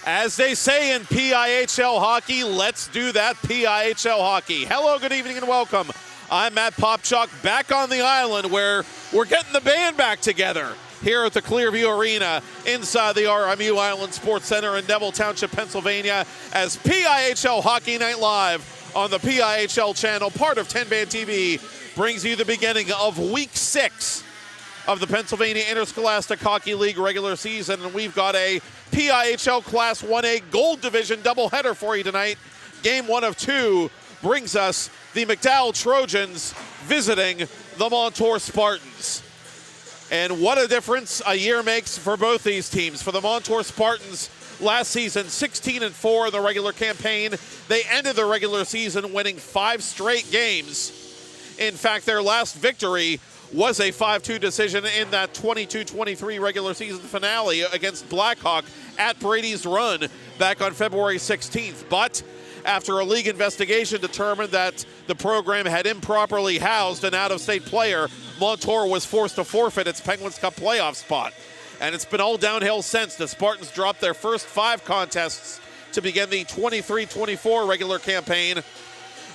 As they say in PIHL hockey, let's do that PIHL hockey. Hello, good evening, and welcome. I'm Matt Popchuk, back on the island where we're getting the band back together here at the Clearview Arena inside the RMU Island Sports Center in Neville Township, Pennsylvania, as PIHL Hockey Night Live on the PIHL channel, part of 10-Band TV, brings you the beginning of Week 6 of the Pennsylvania Interscholastic Hockey League regular season, and we've got a PIHL Class 1A Gold Division doubleheader for you tonight. Game 1 of 2 brings us the McDowell Trojans visiting the Montour Spartans. And what a difference a year makes for both these teams. For the Montour Spartans, last season 16-4 in the regular campaign. They ended the regular season winning 5 straight games. In fact, their last victory was a 5-2 decision in that 22-23 regular season finale against Blackhawk at Brady's Run back on February 16th. But after a league investigation determined that the program had improperly housed an out-of-state player, Montour was forced to forfeit its Penguins Cup playoff spot. And it's been all downhill since. The Spartans dropped their first 5 contests to begin the 23-24 regular campaign,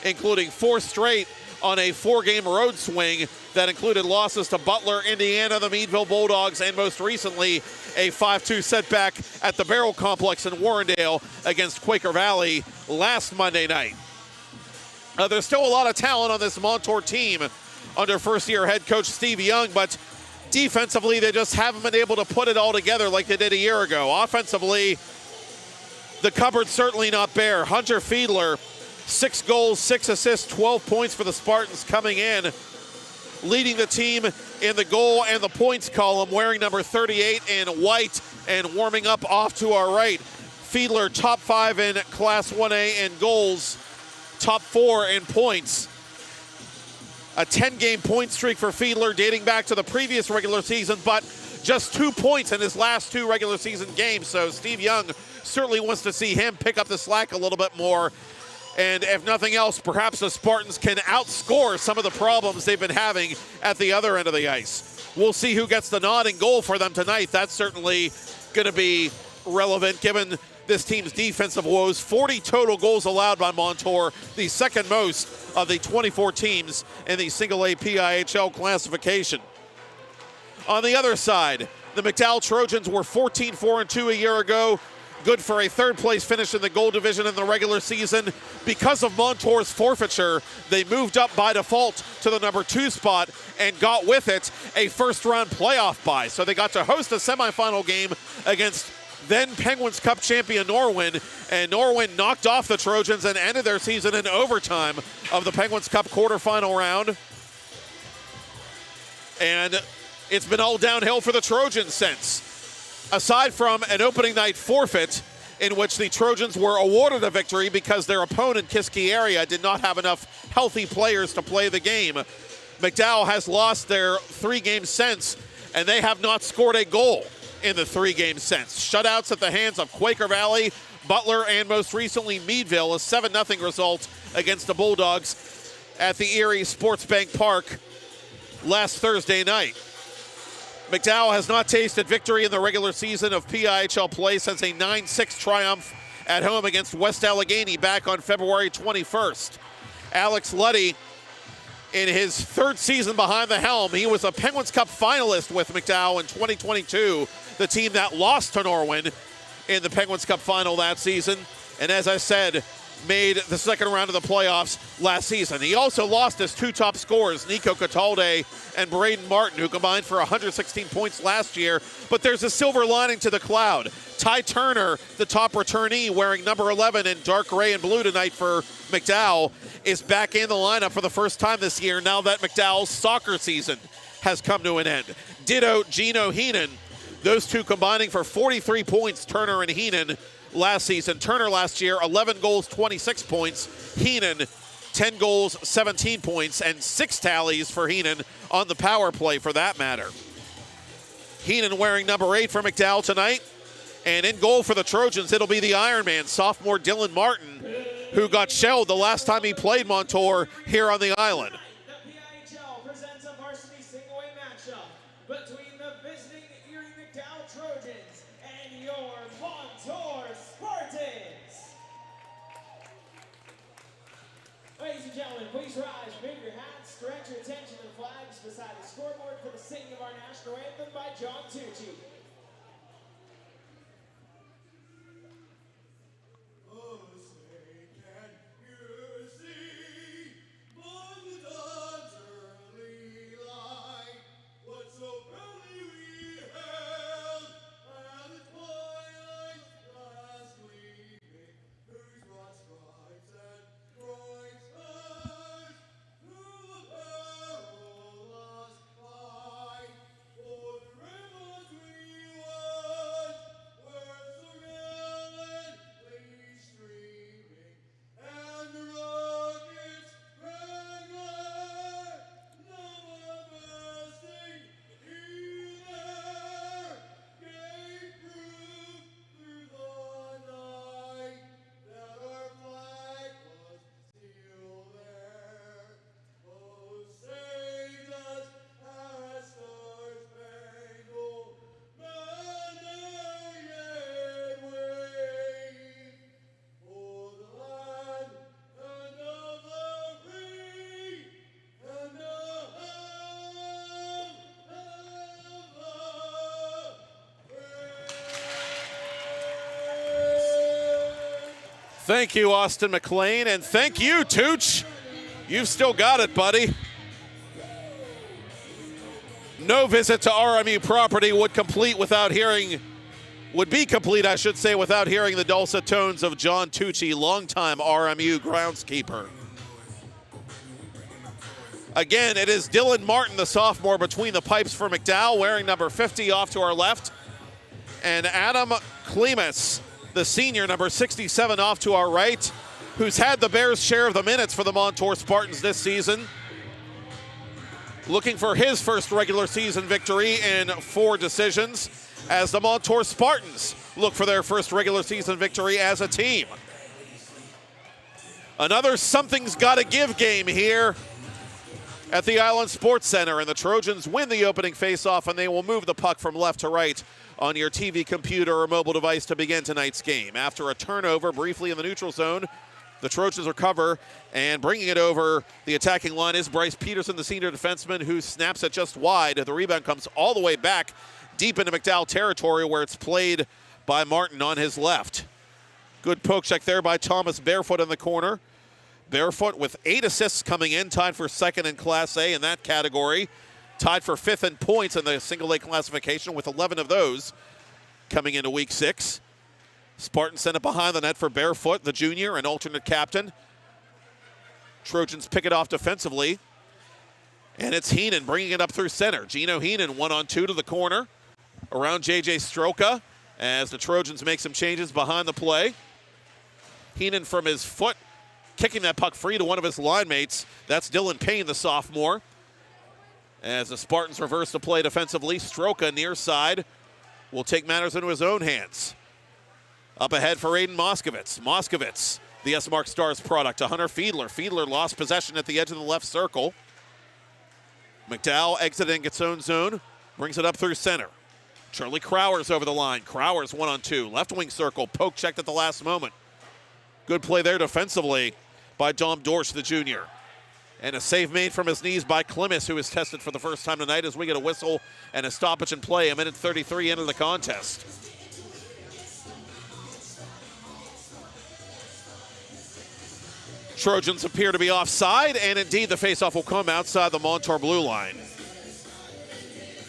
including 4 straight on a 4-game road swing that included losses to Butler, Indiana, the Meadville Bulldogs, and most recently a 5-2 setback at the Barrel Complex in Warrendale against Quaker Valley last Monday night. There's still a lot of talent on this Montour team under first-year head coach Steve Young, but defensively they just haven't been able to put it all together like they did a year ago. Offensively, the cupboard's certainly not bare. Hunter Fiedler, 6 goals, 6 assists, 12 points for the Spartans coming in, leading the team in the goal and the points column, wearing number 38 in white and warming up off to our right. Fiedler, top 5 in Class 1A in goals, top 4 in points. A 10-game point streak for Fiedler dating back to the previous regular season, but just 2 points in his last 2 regular season games. So Steve Young certainly wants to see him pick up the slack a little bit more. And if nothing else, perhaps the Spartans can outscore some of the problems they've been having at the other end of the ice. We'll see who gets the nod in goal for them tonight. That's certainly going to be relevant given this team's defensive woes. 40 total goals allowed by Montour, the second most of the 24 teams in the single-A PIHL classification. On the other side, the McDowell Trojans were 14-4-2 a year ago. Good for a third-place finish in the Gold Division in the regular season. Because of Montour's forfeiture, they moved up by default to the number 2 spot and got with it a first-round playoff bye. So they got to host a semifinal game against then Penguins Cup champion Norwin, and Norwin knocked off the Trojans and ended their season in overtime of the Penguins Cup quarterfinal round. And it's been all downhill for the Trojans since. Aside from an opening night forfeit in which the Trojans were awarded a victory because their opponent, Kiski area, did not have enough healthy players to play the game, McDowell has lost their 3 games since, and they have not scored a goal in the 3 games since. Shutouts at the hands of Quaker Valley, Butler, and most recently Meadville, a 7-0 result against the Bulldogs at the Erie Sports Bank Park last Thursday night. McDowell has not tasted victory in the regular season of PIHL play since a 9-6 triumph at home against West Allegheny back on February 21st. Alex Luddy, in his 3rd season behind the helm, he was a Penguins Cup finalist with McDowell in 2022, the team that lost to Norwin in the Penguins Cup final that season. And as I said, made the second round of the playoffs last season. He also lost his 2 top scorers, Nico Catalde and Braden Martin, who combined for 116 points last year. But there's a silver lining to the cloud. Ty Turner, the top returnee, wearing number 11 in dark gray and blue tonight for McDowell, is back in the lineup for the first time this year now that McDowell's soccer season has come to an end. Ditto Gino Heenan. Those two combining for 43 points, Turner and Heenan last season. Turner last year, 11 goals, 26 points. Heenan, 10 goals, 17 points, and 6 tallies for Heenan on the power play for that matter. Heenan wearing number 8 for McDowell tonight. And in goal for the Trojans, it'll be the Ironman, sophomore Dylan Martin, who got shelled the last time he played Montour here on the island. The PIHL presents a varsity single-way matchup between the visiting Erie McDowell Trojans and your Montour Spartans. Ladies and gentlemen, please rise, remove your hats, direct your attention to the flags beside the scoreboard for the singing of our national anthem by John Tucci. Thank you, Austin McLean, and thank you, Tooch. You've still got it, buddy. No visit to RMU property would be complete, without hearing the dulcet tones of John Tucci, longtime RMU groundskeeper. Again, it is Dylan Martin, the sophomore, between the pipes for McDowell, wearing number 50 off to our left, and Adam Klimas, the senior, number 67, off to our right, who's had the Bears' share of the minutes for the Montour Spartans this season. Looking for his first regular season victory in 4 decisions, as the Montour Spartans look for their first regular season victory as a team. Another something's gotta give game here at the Island Sports Center, and the Trojans win the opening faceoff, and they will move the puck from left to right on your TV, computer, or mobile device to begin tonight's game. After a turnover briefly in the neutral zone, the Trojans recover, and bringing it over the attacking line is Bryce Peterson, the senior defenseman, who snaps it just wide. The rebound comes all the way back deep into McDowell territory, where it's played by Martin on his left. Good poke check there by Thomas Barefoot in the corner. Barefoot with 8 assists coming in, tied for second in Class A in that category. Tied for 5th in points in the single-A classification, with 11 of those coming into Week 6. Spartans send it behind the net for Barefoot, the junior and alternate captain. Trojans pick it off defensively. And it's Heenan bringing it up through center. Gino Heenan 1-on-2 to the corner around J.J. Stroka as the Trojans make some changes behind the play. Heenan from his foot, kicking that puck free to one of his line mates. That's Dylan Payne, the sophomore. As the Spartans reverse the play defensively, Stroka near side will take matters into his own hands. Up ahead for Aiden Moskovitz. Moskovitz, the S-Mark Stars product, to Hunter Fiedler. Fiedler lost possession at the edge of the left circle. McDowell exiting its own zone, brings it up through center. Charlie Crowers over the line. Crowers 1-on-2, left wing circle, poke checked at the last moment. Good play there defensively by Dom Dorsch, the junior. And a save made from his knees by Klimas, who is tested for the first time tonight, as we get a whistle and a stoppage in play, a minute 33 into the contest. Trojans appear to be offside, and indeed the faceoff will come outside the Montour blue line.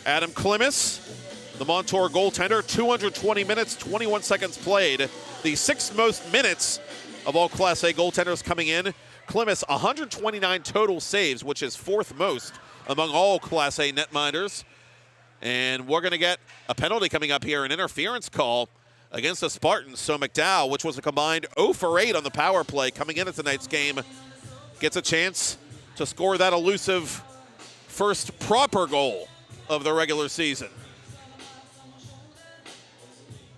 Adam Klimas, the Montour goaltender, 220 minutes, 21 seconds played. The 6th most minutes of all Class A goaltenders coming in. Klimas, 129 total saves, which is 4th most among all Class A netminders. And we're going to get a penalty coming up here, an interference call against the Spartans. So McDowell, which was a combined 0 for 8 on the power play coming into tonight's game, gets a chance to score that elusive first proper goal of the regular season.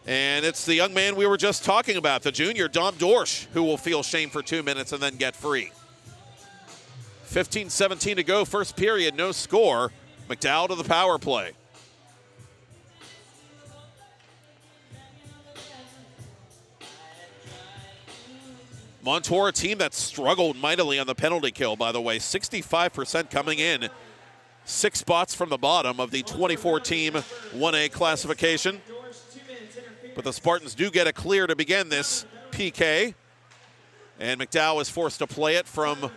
And it's the young man we were just talking about, the junior, Dom Dorsch, who will feel shame for 2 minutes and then get free. 15-17 to go, first period, no score. McDowell to the power play. Montour, a team that struggled mightily on the penalty kill, by the way. 65% coming in. 6 spots from the bottom of the 24-team 1A classification. But the Spartans do get a clear to begin this PK. And McDowell is forced to play it from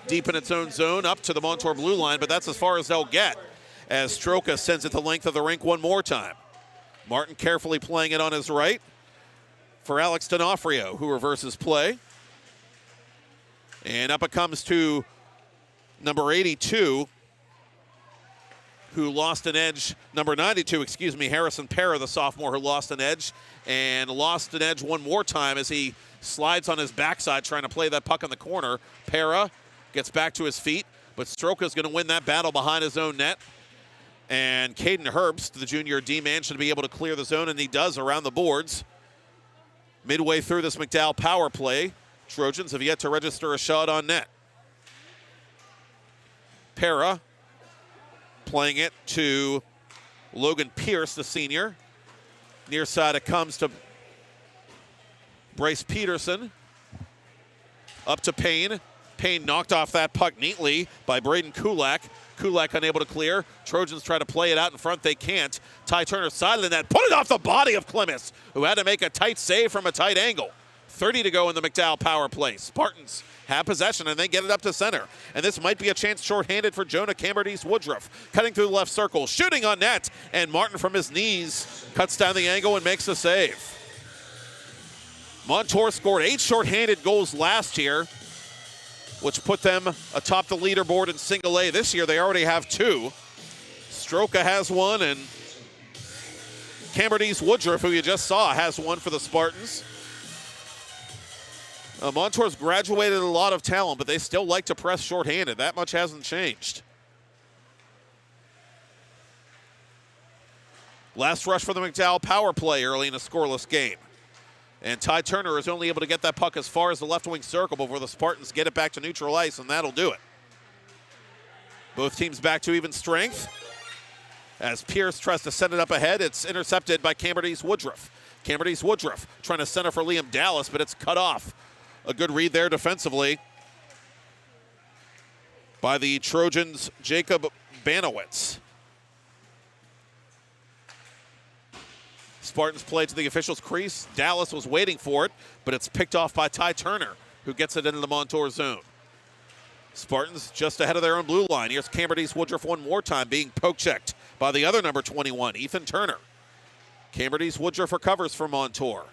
deep in its own zone up to the Montour blue line, but that's as far as they'll get as Stroka sends it the length of the rink one more time. Martin carefully playing it on his right for Alex D'Onofrio, who reverses play. And up it comes to number 82, who lost an edge, number 92, excuse me, Harrison Pera, the sophomore, who lost an edge, and lost an edge one more time as he slides on his backside trying to play that puck in the corner. Pera gets back to his feet, but Stroka's going to win that battle behind his own net. And Caden Herbst, the junior D-man, should be able to clear the zone, and he does around the boards. Midway through this McDowell power play, Trojans have yet to register a shot on net. Pera playing it to Logan Pierce, the senior. Near side it comes to Bryce Peterson. Up to Payne. Payne knocked off that puck neatly by Braden Kulak. Kulak unable to clear. Trojans try to play it out in front. They can't. Ty Turner side of the net. Put it off the body of Clemmis, who had to make a tight save from a tight angle. 30 to go in the McDowell power play. Spartans have possession, and they get it up to center. And this might be a chance shorthanded for Jonah Camberdies-Woodruff. Cutting through the left circle, shooting on net, and Martin from his knees cuts down the angle and makes the save. Montour scored 8 shorthanded goals last year, which put them atop the leaderboard in single A. This year they already have 2. Stroka has 1, and Camberdies-Woodruff, who you just saw, has 1 for the Spartans. Montour's graduated a lot of talent, but they still like to press shorthanded. That much hasn't changed. Last rush for the McDowell power play early in a scoreless game. And Ty Turner is only able to get that puck as far as the left wing circle before the Spartans get it back to neutral ice, and that'll do it. Both teams back to even strength. As Pierce tries to send it up ahead, it's intercepted by Camberdies-Woodruff. Camberdies-Woodruff trying to center for Liam Dallas, but it's cut off. A good read there defensively by the Trojans' Jacob Banowitz. Spartans play to the officials' crease. Dallas was waiting for it, but it's picked off by Ty Turner, who gets it into the Montour zone. Spartans just ahead of their own blue line. Here's Camberdies-Woodruff one more time, being poke-checked by the other number 21, Ethan Turner. Camberdies-Woodruff recovers for Montour.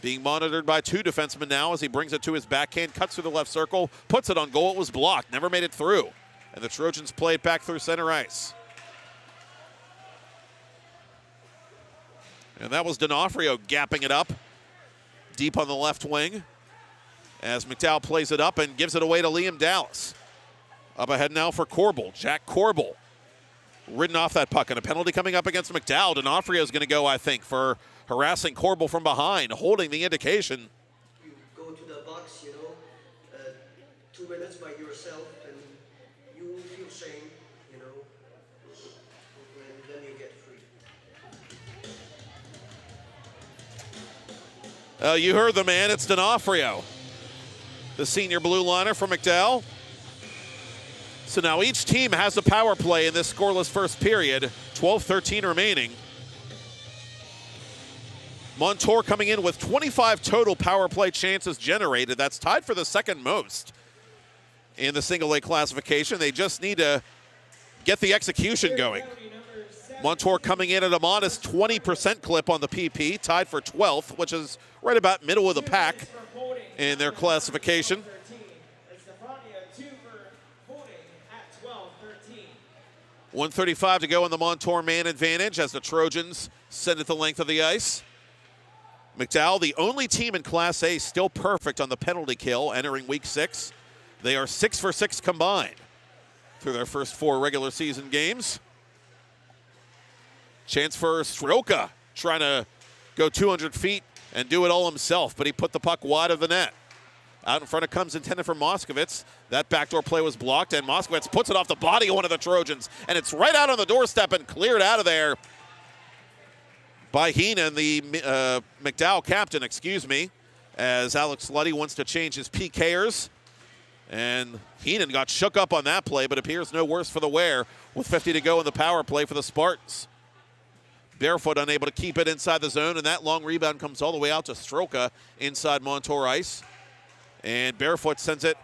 Being monitored by 2 defensemen now as he brings it to his backhand, cuts through the left circle, puts it on goal. It was blocked, never made it through. And the Trojans play it back through center ice. And that was D'Onofrio gapping it up deep on the left wing as McDowell plays it up and gives it away to Liam Dallas. Up ahead now for Corbel, Jack Corbel. Ridden off that puck, and a penalty coming up against McDowell. D'Onofrio is going to go, I think, for harassing Corbel from behind, holding the indication. You go to the box, 2 minutes by yourself, and you will feel shame, and then you get free. You heard the man, it's D'Onofrio, the senior blue liner from McDowell. So now each team has a power play in this scoreless first period, 12-13 remaining. Montour coming in with 25 total power play chances generated. That's tied for the second most in the single A classification. They just need to get the execution going. Montour coming in at a modest 20% clip on the PP, tied for 12th, which is right about middle of the pack in their classification. 1:35 to go in the Montour man advantage as the Trojans send it the length of the ice. McDowell, the only team in Class A still perfect on the penalty kill entering week 6. They are 6 for 6 combined through their first 4 regular season games. Chance for Stroka, trying to go 200 feet and do it all himself, but he put the puck wide of the net. Out in front it comes, intended for Moskowitz. That backdoor play was blocked, and Moskowitz puts it off the body of one of the Trojans, and it's right out on the doorstep and cleared out of there by Heenan, the McDowell captain, as Alex Luddy wants to change his PKers. And Heenan got shook up on that play, but appears no worse for the wear with 50 to go in the power play for the Spartans. Barefoot unable to keep it inside the zone, and that long rebound comes all the way out to Stroka inside Montour ice. And Barefoot sends it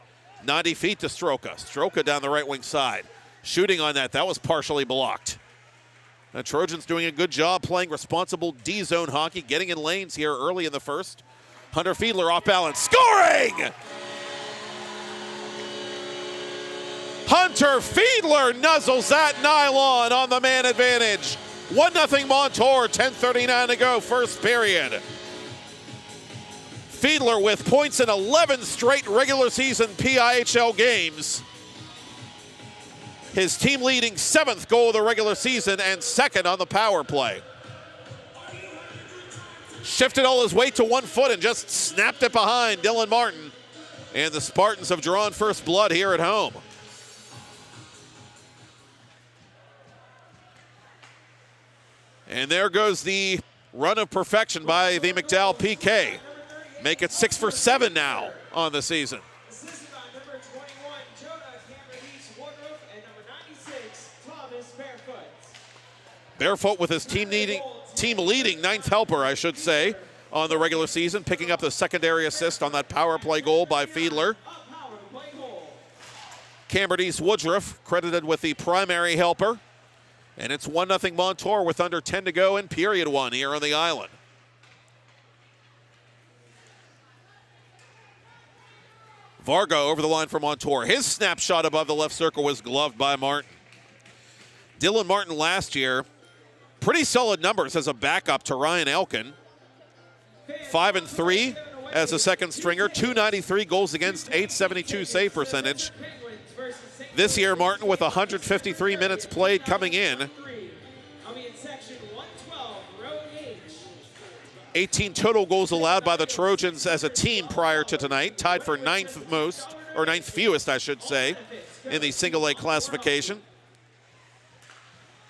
90 feet to Stroka. Stroka down the right wing side. Shooting on that was partially blocked. The Trojans doing a good job playing responsible D-zone hockey, getting in lanes here early in the first. Hunter Fiedler off balance, scoring! Hunter Fiedler nuzzles that nylon on the man advantage. 1-0 Montour, 10:39 to go, first period. Fiedler with points in 11 straight regular season PIHL games. His team leading 7th goal of the regular season and 2nd on the power play. Shifted all his weight to 1 foot and just snapped it behind Dylan Martin. And the Spartans have drawn first blood here at home. And there goes the run of perfection by the McDowell PK. Make it 6 for 7 now on the season. Assisted by number 21, Jonah Cameron-Woodruff, and number 96, Thomas Barefoot. Barefoot with his team leading 9th helper, I should say, on the regular season, picking up the secondary assist on that power play goal by Fiedler. Cameron-Woodruff credited with the primary helper. And it's 1-0 Montour with under 10 to go in period 1 here on the island. Varga over the line for Montour. His snapshot above the left circle was gloved by Martin. Dylan Martin last year, pretty solid numbers as a backup to Ryan Elkin. 5-3 as a second stringer, 293 goals against, 872 save percentage. This year, Martin with 153 minutes played coming in. 18 total goals allowed by the Trojans as a team prior to tonight, tied for 9th most, or 9th fewest, I should say, in the single A classification.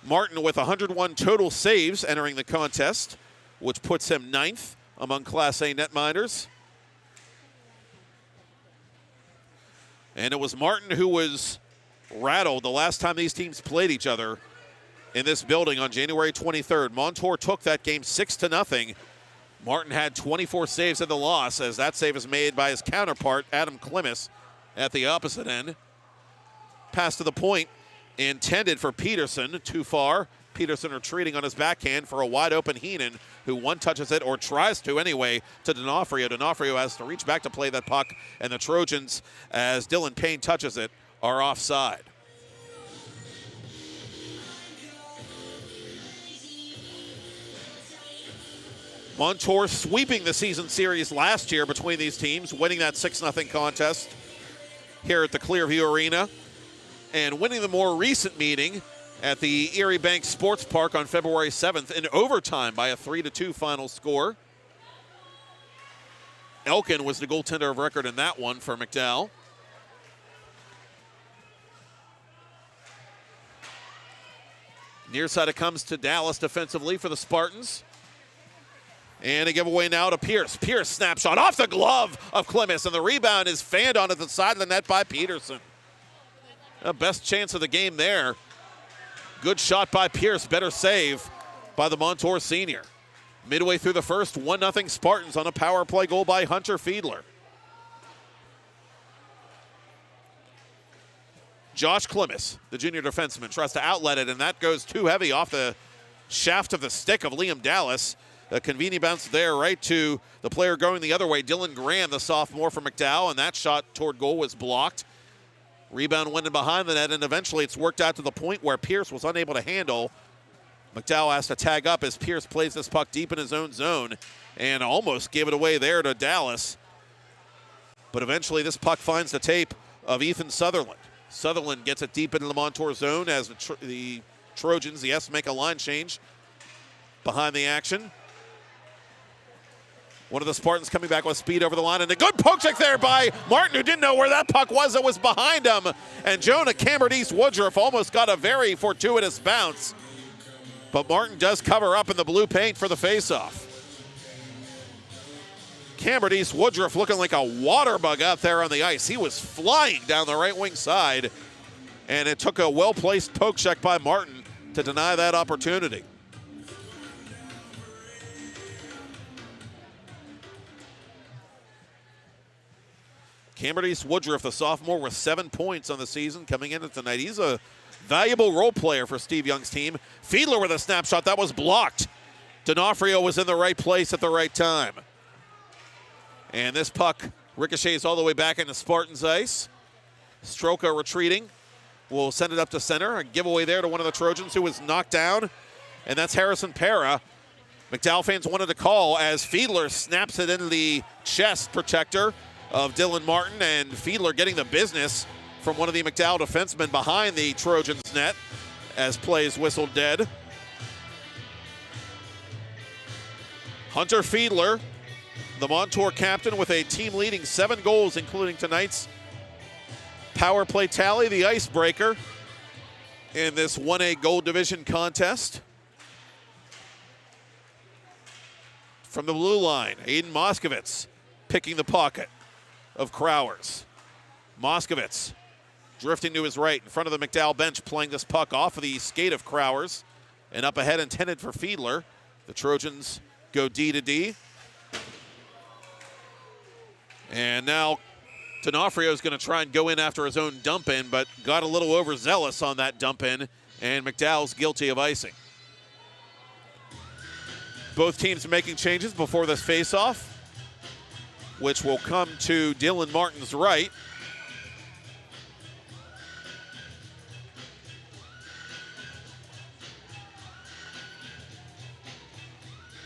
Martin with 101 total saves entering the contest, which puts him 9th among Class A netminders. And it was Martin who was rattled the last time these teams played each other in this building on January 23rd. Montour took that game 6-0. Martin had 24 saves in the loss, as that save is made by his counterpart, Adam Klimas, at the opposite end. Pass to the point, intended for Peterson, too far. Peterson retreating on his backhand for a wide open Heenan, who one touches it, or tries to anyway, to D'Onofrio. D'Onofrio has to reach back to play that puck, and the Trojans, as Dylan Payne touches it, are offside. Montour sweeping the season series last year between these teams, winning that 6-0 contest here at the Clearview Arena, and winning the more recent meeting at the Erie Bank Sports Park on February 7th in overtime by a 3-2 final score. Elkin was the goaltender of record in that one for McDowell. Near side it comes to Dallas defensively for the Spartans. And a giveaway now to Pierce. Pierce snapshot off the glove of Klimas, and the rebound is fanned onto the side of the net by Peterson. The best chance of the game there. Good shot by Pierce, better save by the Montour senior. Midway through the first, 1-0 Spartans on a power play goal by Hunter Fiedler. Josh Klimas, the junior defenseman, tries to outlet it, and that goes too heavy off the shaft of the stick of Liam Dallas. A convenient bounce there right to the player going the other way, Dylan Graham, the sophomore from McDowell, and that shot toward goal was blocked. Rebound went in behind the net, and eventually it's worked out to the point where Pierce was unable to handle. McDowell has to tag up as Pierce plays this puck deep in his own zone and almost gave it away there to Dallas. But eventually this puck finds the tape of Ethan Sutherland. Sutherland gets it deep into the Montour zone as the Trojans, he has to make a line change behind the action. One of the Spartans coming back with speed over the line, and a good poke check there by Martin, who didn't know where that puck was. It was behind him, and Jonah Camberdice-Woodruff almost got a very fortuitous bounce. But Martin does cover up in the blue paint for the faceoff. Camberdice-Woodruff looking like a water bug out there on the ice. He was flying down the right wing side, and it took a well-placed poke check by Martin to deny that opportunity. Camberdice-Woodruff, the sophomore, with 7 points on the season coming in tonight. He's a valuable role player for Steve Young's team. Fiedler with a snapshot that was blocked. D'Onofrio was in the right place at the right time. And this puck ricochets all the way back into Spartans ice. Stroka retreating. Will send it up to center. A giveaway there to one of the Trojans who was knocked down. And that's Harrison Para. McDowell fans wanted to call as Fiedler snaps it into the chest protector of Dylan Martin. And Fiedler getting the business from one of the McDowell defensemen behind the Trojans net as play is whistled dead. Hunter Fiedler, the Montour captain, with a team-leading 7 goals, including tonight's power play tally, the icebreaker in this 1A Gold Division contest. From the blue line, Aiden Moskowitz picking the pocket of Crowers. Moskowitz drifting to his right in front of the McDowell bench, playing this puck off of the skate of Crowers and up ahead intended for Fiedler. The Trojans go D to D. And now D'Onofrio is going to try and go in after his own dump in, but got a little overzealous on that dump in, and McDowell's guilty of icing. Both teams making changes before this face-off, which will come to Dylan Martin's right.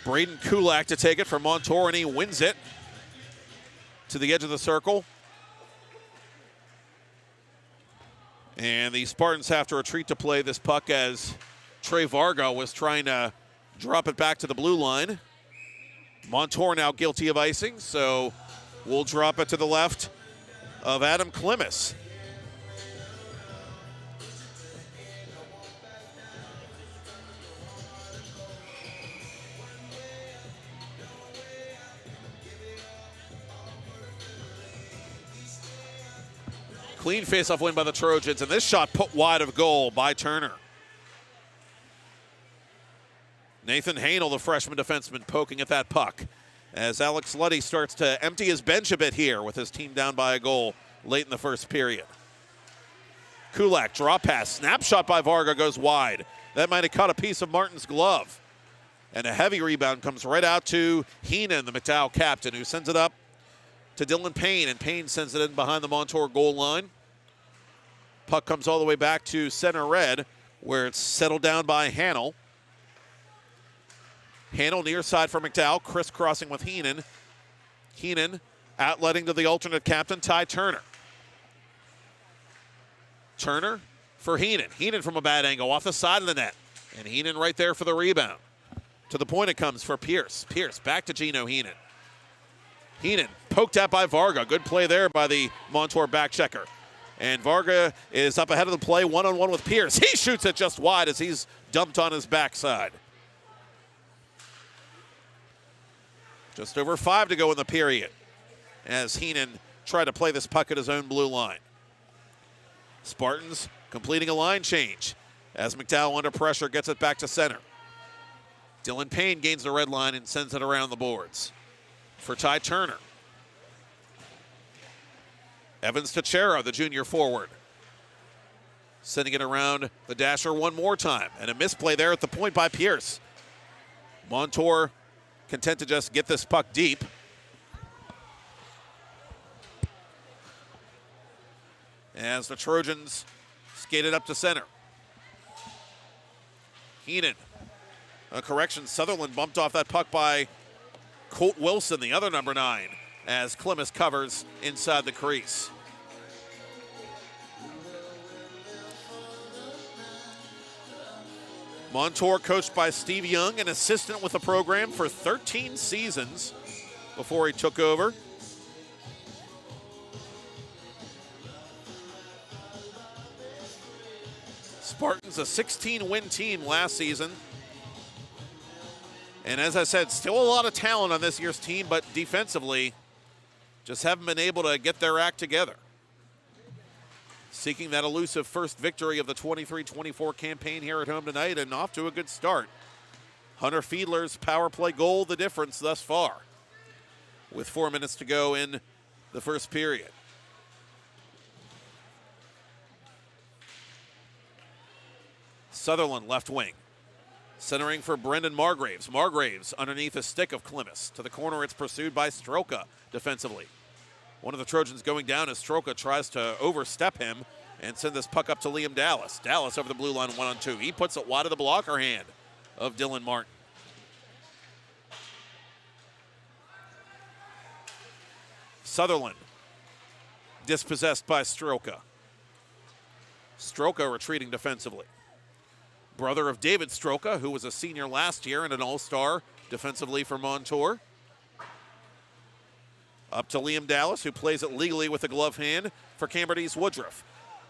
Braden Kulak to take it from Montour, and he wins it to the edge of the circle. And the Spartans have to retreat to play this puck as Trey Varga was trying to drop it back to the blue line. Montour now guilty of icing, so we'll drop it to the left of Adam Klimas. Clean face-off win by the Trojans, and this shot put wide of goal by Turner. Nathan Hanel, the freshman defenseman, poking at that puck as Alex Luddy starts to empty his bench a bit here with his team down by a goal late in the first period. Kulak, draw pass, snapshot by Varga goes wide. That might have caught a piece of Martin's glove. And a heavy rebound comes right out to Heenan, the McDowell captain, who sends it up to Dylan Payne, and Payne sends it in behind the Montour goal line. Puck comes all the way back to center red, where it's settled down by Hanel. Hanel near side for McDowell, crisscrossing with Heenan. Heenan outletting to the alternate captain, Ty Turner. Turner for Heenan. Heenan from a bad angle off the side of the net. And Heenan right there for the rebound. To the point it comes for Pierce. Pierce back to Gino Heenan. Heenan poked at by Varga. Good play there by the Montour back checker. And Varga is up ahead of the play, one-on-one with Pierce. He shoots it just wide as he's dumped on his backside. Just over 5 to go in the period as Heenan tried to play this puck at his own blue line. Spartans completing a line change as McDowell under pressure gets it back to center. Dylan Payne gains the red line and sends it around the boards for Ty Turner. Evans Teixeira, the junior forward, sending it around the dasher one more time. And a misplay there at the point by Pierce. Montour content to just get this puck deep. as the Trojans skated up to center. Heenan, a correction, Sutherland bumped off that puck by Colt Wilson, the other number 9, as Klimas covers inside the crease. Montour, coached by Steve Young, an assistant with the program for 13 seasons before he took over. Spartans, a 16-win team last season. And as I said, still a lot of talent on this year's team, but defensively, just haven't been able to get their act together. Seeking that elusive first victory of the 23-24 campaign here at home tonight, and off to a good start. Hunter Fiedler's power play goal, the difference thus far, with 4 minutes to go in the first period. Sutherland, left wing. Centering for Brendan Margraves. Margraves underneath a stick of Klimas. To the corner, it's pursued by Stroka defensively. One of the Trojans going down as Stroka tries to overstep him and send this puck up to Liam Dallas. Dallas over the blue line, 1-on-2. He puts it wide of the blocker hand of Dylan Martin. Sutherland dispossessed by Stroka. Stroka retreating defensively. Brother of David Stroka, who was a senior last year and an all-star defensively for Montour. Up to Liam Dallas, who plays it legally with a glove hand for Cambridge's Woodruff.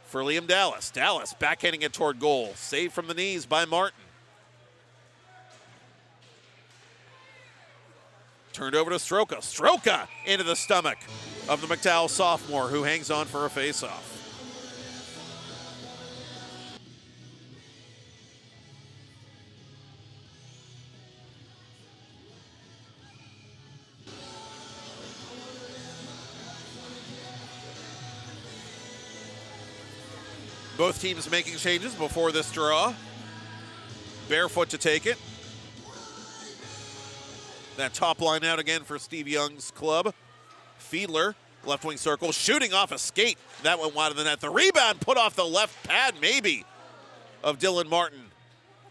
For Liam Dallas. Dallas backhanding it toward goal. Saved from the knees by Martin. Turned over to Stroka. Stroka into the stomach of the McDowell sophomore, who hangs on for a faceoff. Both teams making changes before this draw. Barefoot to take it. That top line out again for Steve Young's club. Fiedler, left wing circle, shooting off a skate. That went wide of the net. The rebound put off the left pad, maybe, of Dylan Martin,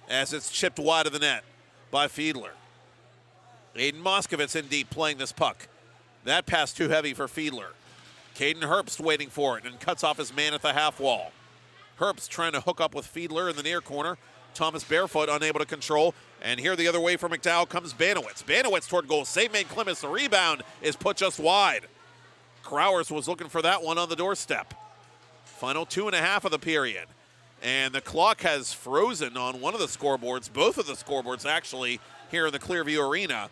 as it's chipped wide of the net by Fiedler. Aiden Moskovitz in deep playing this puck. That pass too heavy for Fiedler. Caden Herbst waiting for it and cuts off his man at the half wall. Herbst trying to hook up with Fiedler in the near corner. Thomas Barefoot unable to control. And here the other way from McDowell comes Banowitz. Banowitz toward goal. Save made Klimas. The rebound is put just wide. Crowers was looking for that one on the doorstep. Final 2.5 of the period. And the clock has frozen on one of the scoreboards. Both of the scoreboards actually here in the Clearview Arena.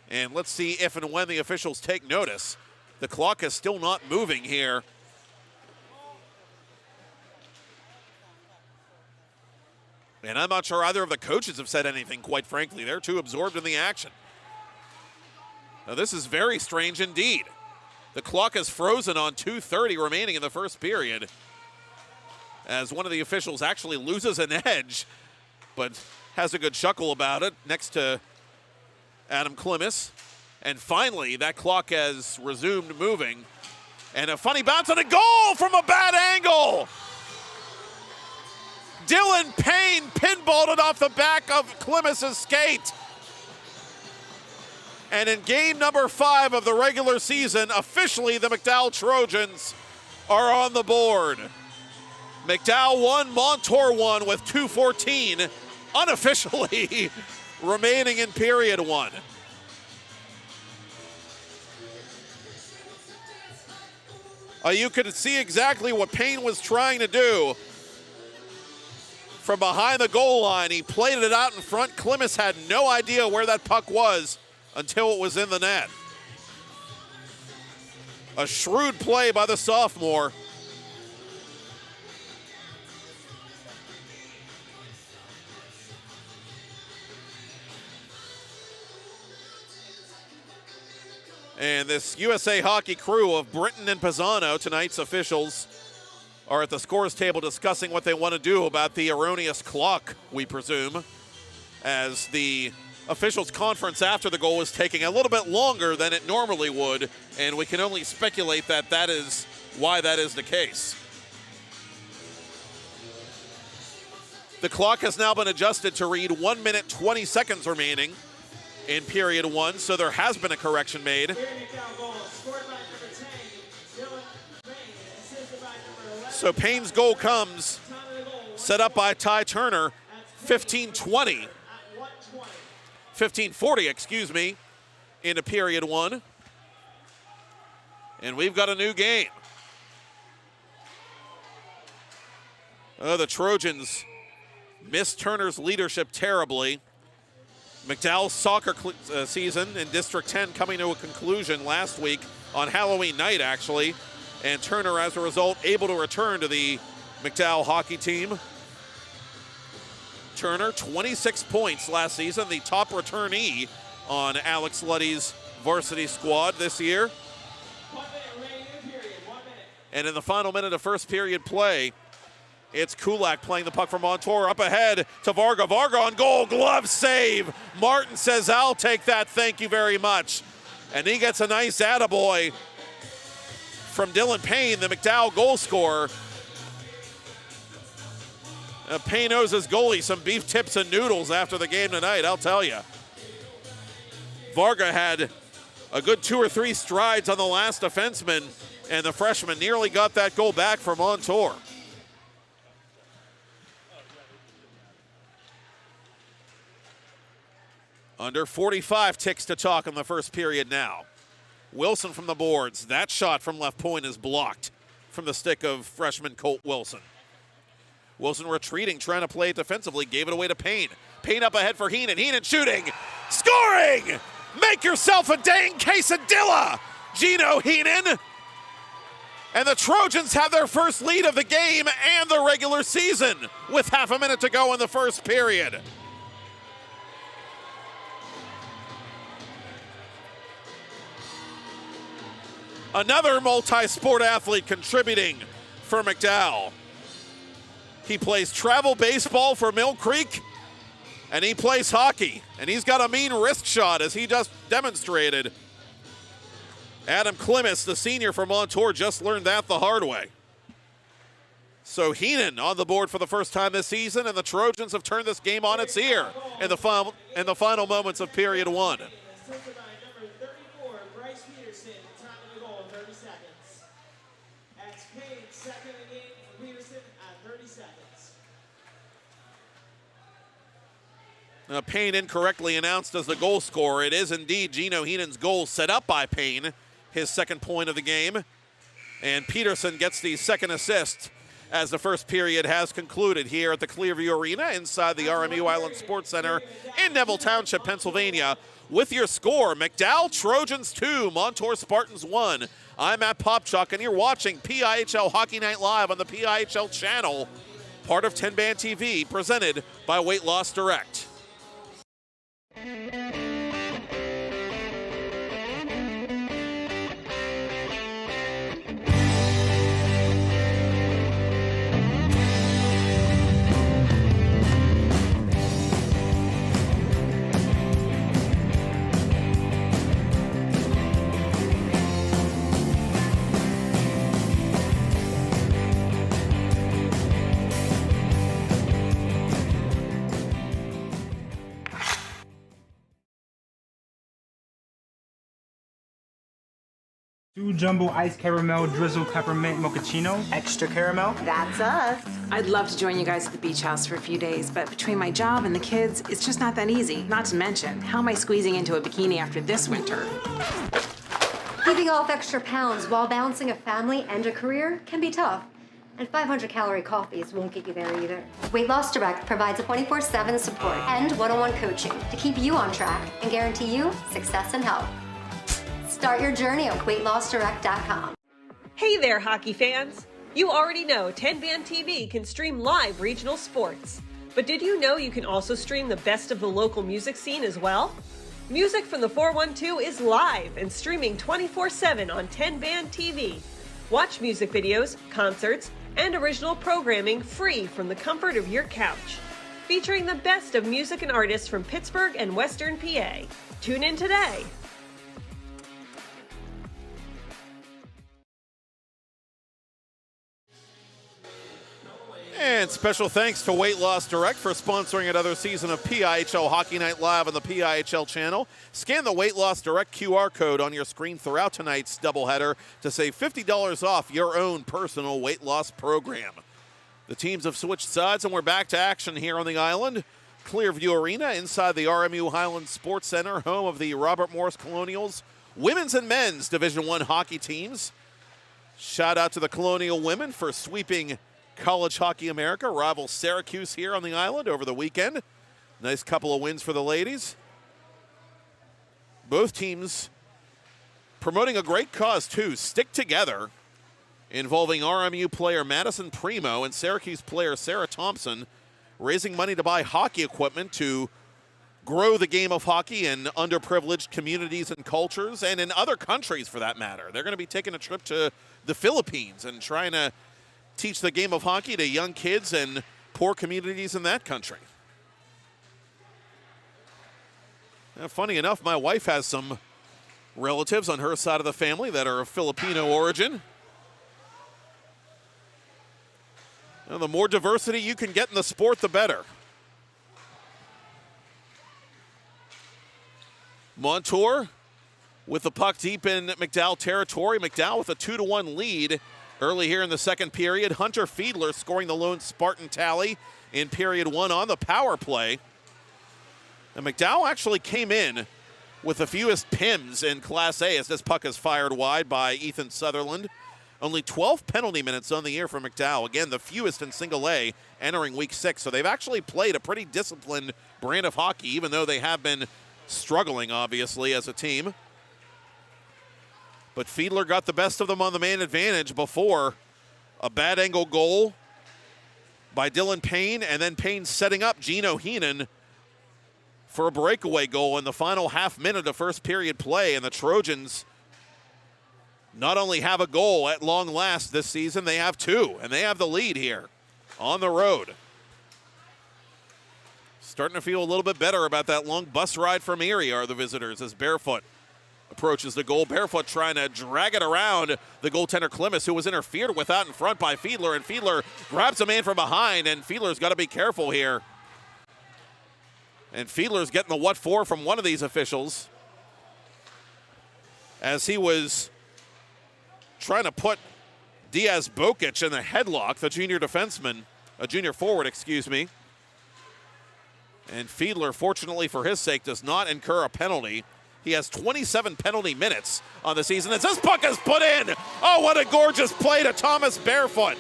And let's see if and when the officials take notice. The clock is still not moving here. And I'm not sure either of the coaches have said anything, quite frankly. They're too absorbed in the action. Now, this is very strange indeed. The clock is frozen on 2:30 remaining in the first period, as one of the officials actually loses an edge, but has a good chuckle about it next to Adam Klimas. And finally, that clock has resumed moving. And a funny bounce and a goal from a bad angle. Dylan Payne pinballed it off the back of Klimas' skate. And in game number 5 of the regular season, officially the McDowell Trojans are on the board. McDowell won, Montour won with 2:14 unofficially remaining in period 1. You could see exactly what Payne was trying to do. From behind the goal line, he played it out in front. Klimas had no idea where that puck was until it was in the net. A shrewd play by the sophomore. And this USA Hockey crew of Britton and Pisano, tonight's officials, are at the scores table discussing what they want to do about the erroneous clock, we presume, as the officials' conference after the goal was taking a little bit longer than it normally would, and we can only speculate that that is why that is the case. The clock has now been adjusted to read 1 minute 20 seconds remaining in period 1, so there has been a correction made. So Payne's goal comes, set up by Ty Turner, 15:40, excuse me, into period 1. And we've got a new game. Oh, the Trojans missed Turner's leadership terribly. McDowell's soccer season in District 10 coming to a conclusion last week on Halloween night, actually. And Turner, as a result, able to return to the McDowell hockey team. Turner, 26 points last season, the top returnee on Alex Luddy's varsity squad this year. 1 minute remaining in the period, 1 minute. And in the final minute of first period play, it's Kulak playing the puck for Montour, up ahead to Varga. Varga on goal, glove save. Martin says, I'll take that, thank you very much. And he gets a nice attaboy from Dylan Payne, the McDowell goal scorer. Payne owes his goalie some beef tips and noodles after the game tonight, I'll tell you. Varga had a good 2 or 3 strides on the last defenseman, and the freshman nearly got that goal back for Montour. Under 45 ticks to talk in the first period now. Wilson from the boards. That shot from left point is blocked from the stick of freshman Colt Wilson. Wilson retreating, trying to play it defensively, gave it away to Payne. Payne up ahead for Heenan. Heenan shooting, scoring! Make yourself a dang quesadilla, Gino Heenan. And the Trojans have their first lead of the game and the regular season with half a minute to go in the first period. Another multi-sport athlete contributing for McDowell. He plays travel baseball for Mill Creek, and he plays hockey. And he's got a mean wrist shot, as he just demonstrated. Adam Klimas, the senior for Montour, just learned that the hard way. So Heenan on the board for the first time this season, and the Trojans have turned this game on its ear in the final moments of period 1. Payne incorrectly announced as the goal scorer. It is indeed Gino Heenan's goal, set up by Payne, his second point of the game. And Peterson gets the second assist as the first period has concluded here at the Clearview Arena inside the RMU Island Sports Center in Neville Township, Pennsylvania. With your score, McDowell Trojans 2, Montour Spartans 1. I'm Matt Popchuk, and you're watching PIHL Hockey Night Live on the PIHL channel, part of 10 Band TV, presented by Weight Loss Direct. Two jumbo ice caramel drizzle peppermint mochaccino. Extra caramel. That's us. I'd love to join you guys at the beach house for a few days, but between my job and the kids, it's just not that easy. Not to mention, how am I squeezing into a bikini after this winter? Keeping off extra pounds while balancing a family and a career can be tough. And 500-calorie coffees won't get you there either. Weight Loss Direct provides a 24/7 support and one-on-one coaching to keep you on track and guarantee you success and health. Start your journey at weightlossdirect.com. Hey there, hockey fans! You already know 10 Band TV can stream live regional sports. But did you know you can also stream the best of the local music scene as well? Music from the 412 is live and streaming 24/7 on 10 Band TV. Watch music videos, concerts, and original programming free from the comfort of your couch. Featuring the best of music and artists from Pittsburgh and Western PA. Tune in today. And special thanks to Weight Loss Direct for sponsoring another season of PIHL Hockey Night Live on the PIHL channel. Scan the Weight Loss Direct QR code on your screen throughout tonight's doubleheader to save $50 off your own personal weight loss program. The teams have switched sides and we're back to action here on the island. Clearview Arena inside the RMU Highlands Sports Center, home of the Robert Morris Colonials women's and men's Division I hockey teams. Shout out to the Colonial women for sweeping College Hockey America, rival Syracuse here on the island over the weekend. Nice couple of wins for the ladies. Both teams promoting a great cause too, Stick Together, involving RMU player Madison Primo and Syracuse player Sarah Thompson, raising money to buy hockey equipment to grow the game of hockey in underprivileged communities and cultures, and in other countries for that matter. They're going to be taking a trip to the Philippines and trying to teach the game of hockey to young kids and poor communities in that country. Now, funny enough, my wife has some relatives on her side of the family that are of Filipino origin. Now, the more diversity you can get in the sport, the better. Montour with the puck deep in McDowell territory. McDowell with a 2-1 lead early here in the second period. Hunter Fiedler scoring the lone Spartan tally in period 1 on the power play. And McDowell actually came in with the fewest PIMs in Class A as this puck is fired wide by Ethan Sutherland. Only 12 penalty minutes on the year for McDowell. Again, the fewest in single A entering week 6. So they've actually played a pretty disciplined brand of hockey, even though they have been struggling, obviously, as a team. But Fiedler got the best of them on the man advantage before a bad angle goal by Dylan Payne, and then Payne setting up Gino Heenan for a breakaway goal in the final half minute of first period play. And the Trojans not only have a goal at long last this season, they have 2, and they have the lead here on the road. Starting to feel a little bit better about that long bus ride from Erie are the visitors as Barefoot approaches the goal. Barefoot trying to drag it around the goaltender Klimas, who was interfered with out in front by Fiedler, and Fiedler grabs a man from behind, and Fiedler's got to be careful here. And Fiedler's getting the what for from one of these officials as he was trying to put Diaz Bokic in the headlock, the junior defenseman, a junior forward, excuse me. And Fiedler, fortunately for his sake, does not incur a penalty. He has 27 penalty minutes on the season as this puck is put in. Oh, what a gorgeous play to Thomas Barefoot.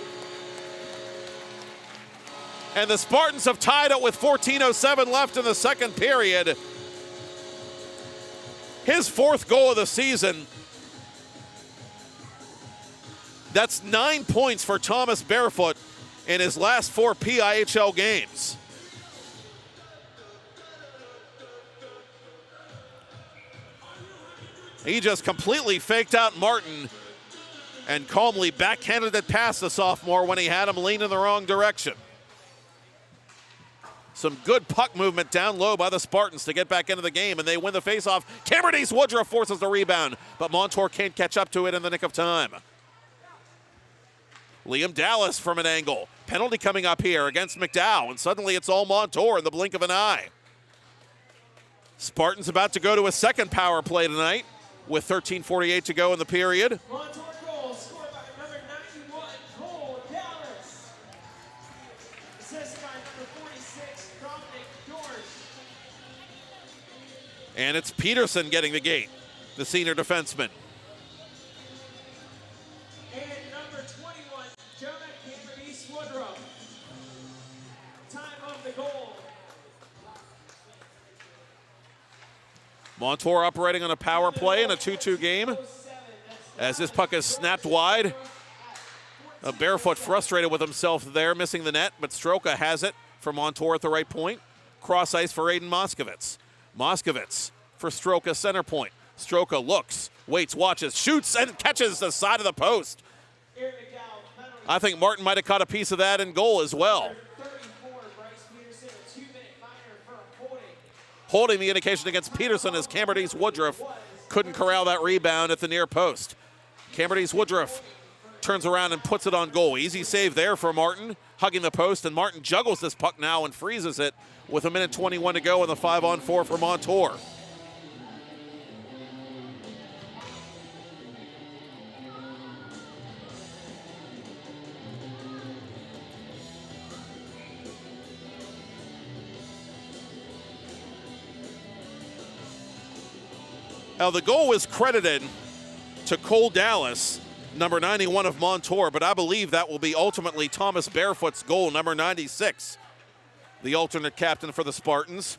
And the Spartans have tied it with 14:07 left in the second period. His 4th goal of the season. That's 9 points for Thomas Barefoot in his last 4 PIHL games. He just completely faked out Martin and calmly backhanded it past the sophomore when he had him lean in the wrong direction. Some good puck movement down low by the Spartans to get back into the game, and they win the faceoff. Cameron Woodruff forces the rebound, but Montour can't catch up to it in the nick of time. Liam Dallas from an angle. Penalty coming up here against McDowell, and suddenly it's all Montour in the blink of an eye. Spartans about to go to a second power play tonight with 13:48 to go in the period. Montour goal scored by number 91, Cole Dallas. Assisted by number 46, Dominic Dorsch. And it's Peterson getting the gate, the senior defenseman. And number 21, Jonah Cameron Woodruff. Time of the goal. Montour operating on a power play in a 2-2 game as this puck is snapped wide. Barefoot frustrated with himself there, missing the net, but Stroka has it for Montour at the right point. Cross ice for Aiden Moskovitz. Moskovitz for Stroka center point. Stroka looks, waits, watches, shoots, and catches the side of the post. I think Martin might have caught a piece of that in goal as well. Holding the indication against Peterson as Cameron Woodruff couldn't corral that rebound at the near post. Cameron Woodruff turns around and puts it on goal. Easy save there for Martin. hugging the post, and Martin juggles this puck now and freezes it with 1:21 to go in the 5-on-4 for Montour. Now, the goal was credited to Cole Dallas, number 91 of Montour, but I believe that will be ultimately Thomas Barefoot's goal, number 96, the alternate captain for the Spartans.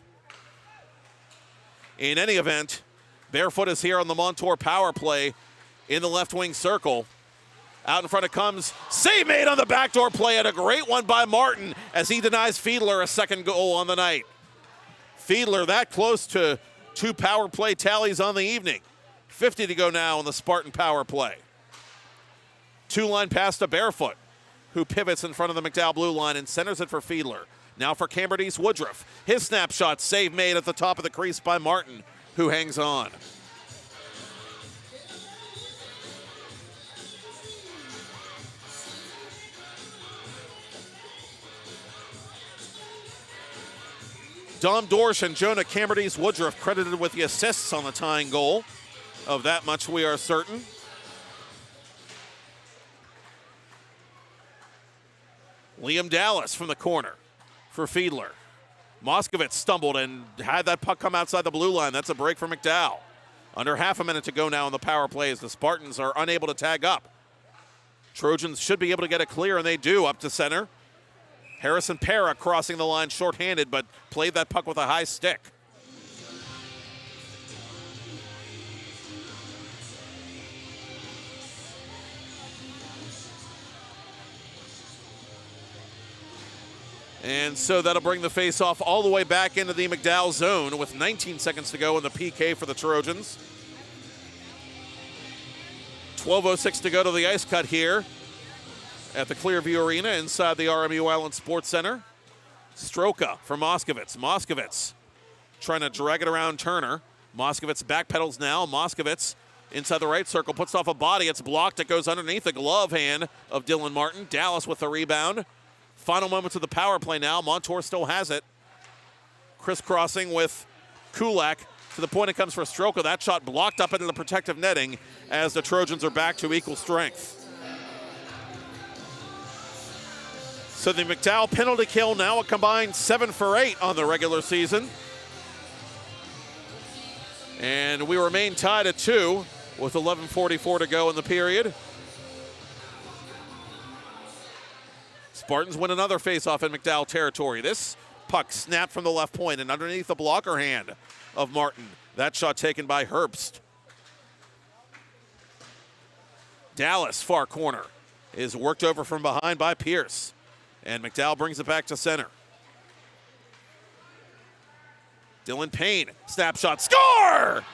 In any event, Barefoot is here on the Montour power play in the left wing circle. Out in front it comes, save made on the backdoor play, and a great one by Martin as he denies Fiedler a second goal on the night. Fiedler that close to 2 power play tallies on the evening. 50 to go now in the Spartan power play. 2-line pass to Barefoot, who pivots in front of the McDowell blue line and centers it for Fiedler. Now for Cambridge East Woodruff. His snapshot, save made at the top of the crease by Martin, who hangs on. Dom Dorsch and Jonah Cambridge East Woodruff credited with the assists on the tying goal. Of that much we are certain. Liam Dallas from the corner for Fiedler. Moskowitz stumbled and had that puck come outside the blue line. That's a break for McDowell. Under half a minute to go now in the power play as the Spartans are unable to tag up. Trojans should be able to get it clear, and they do, up to center. Harrison Para crossing the line shorthanded, but played that puck with a high stick. And so that'll bring the face-off all the way back into the McDowell zone with 19 seconds to go in the PK for the Trojans. 12:06 to go to the ice cut here at the Clearview Arena inside the RMU Island Sports Center. Stroka for Moskowitz. Moskowitz trying to drag it around Turner. Moskowitz backpedals now. Moskowitz inside the right circle, puts off a body. It's blocked. It goes underneath the glove hand of Dylan Martin. Dallas with the rebound. Final moments of the power play now. Montour still has it. Crisscrossing with Kulak to the point it comes for Stroka. That shot blocked up into the protective netting as the Trojans are back to equal strength. So the McDowell penalty kill now a combined 7 for 8 on the regular season. And we remain tied at 2 with 11:44 to go in the period. Spartans win another faceoff in McDowell territory. This puck snapped from the left point and underneath the blocker hand of Martin. That shot taken by Herbst. Dallas, far corner, is worked over from behind by Pierce. And McDowell brings it back to center. Dylan Payne, snapshot, score!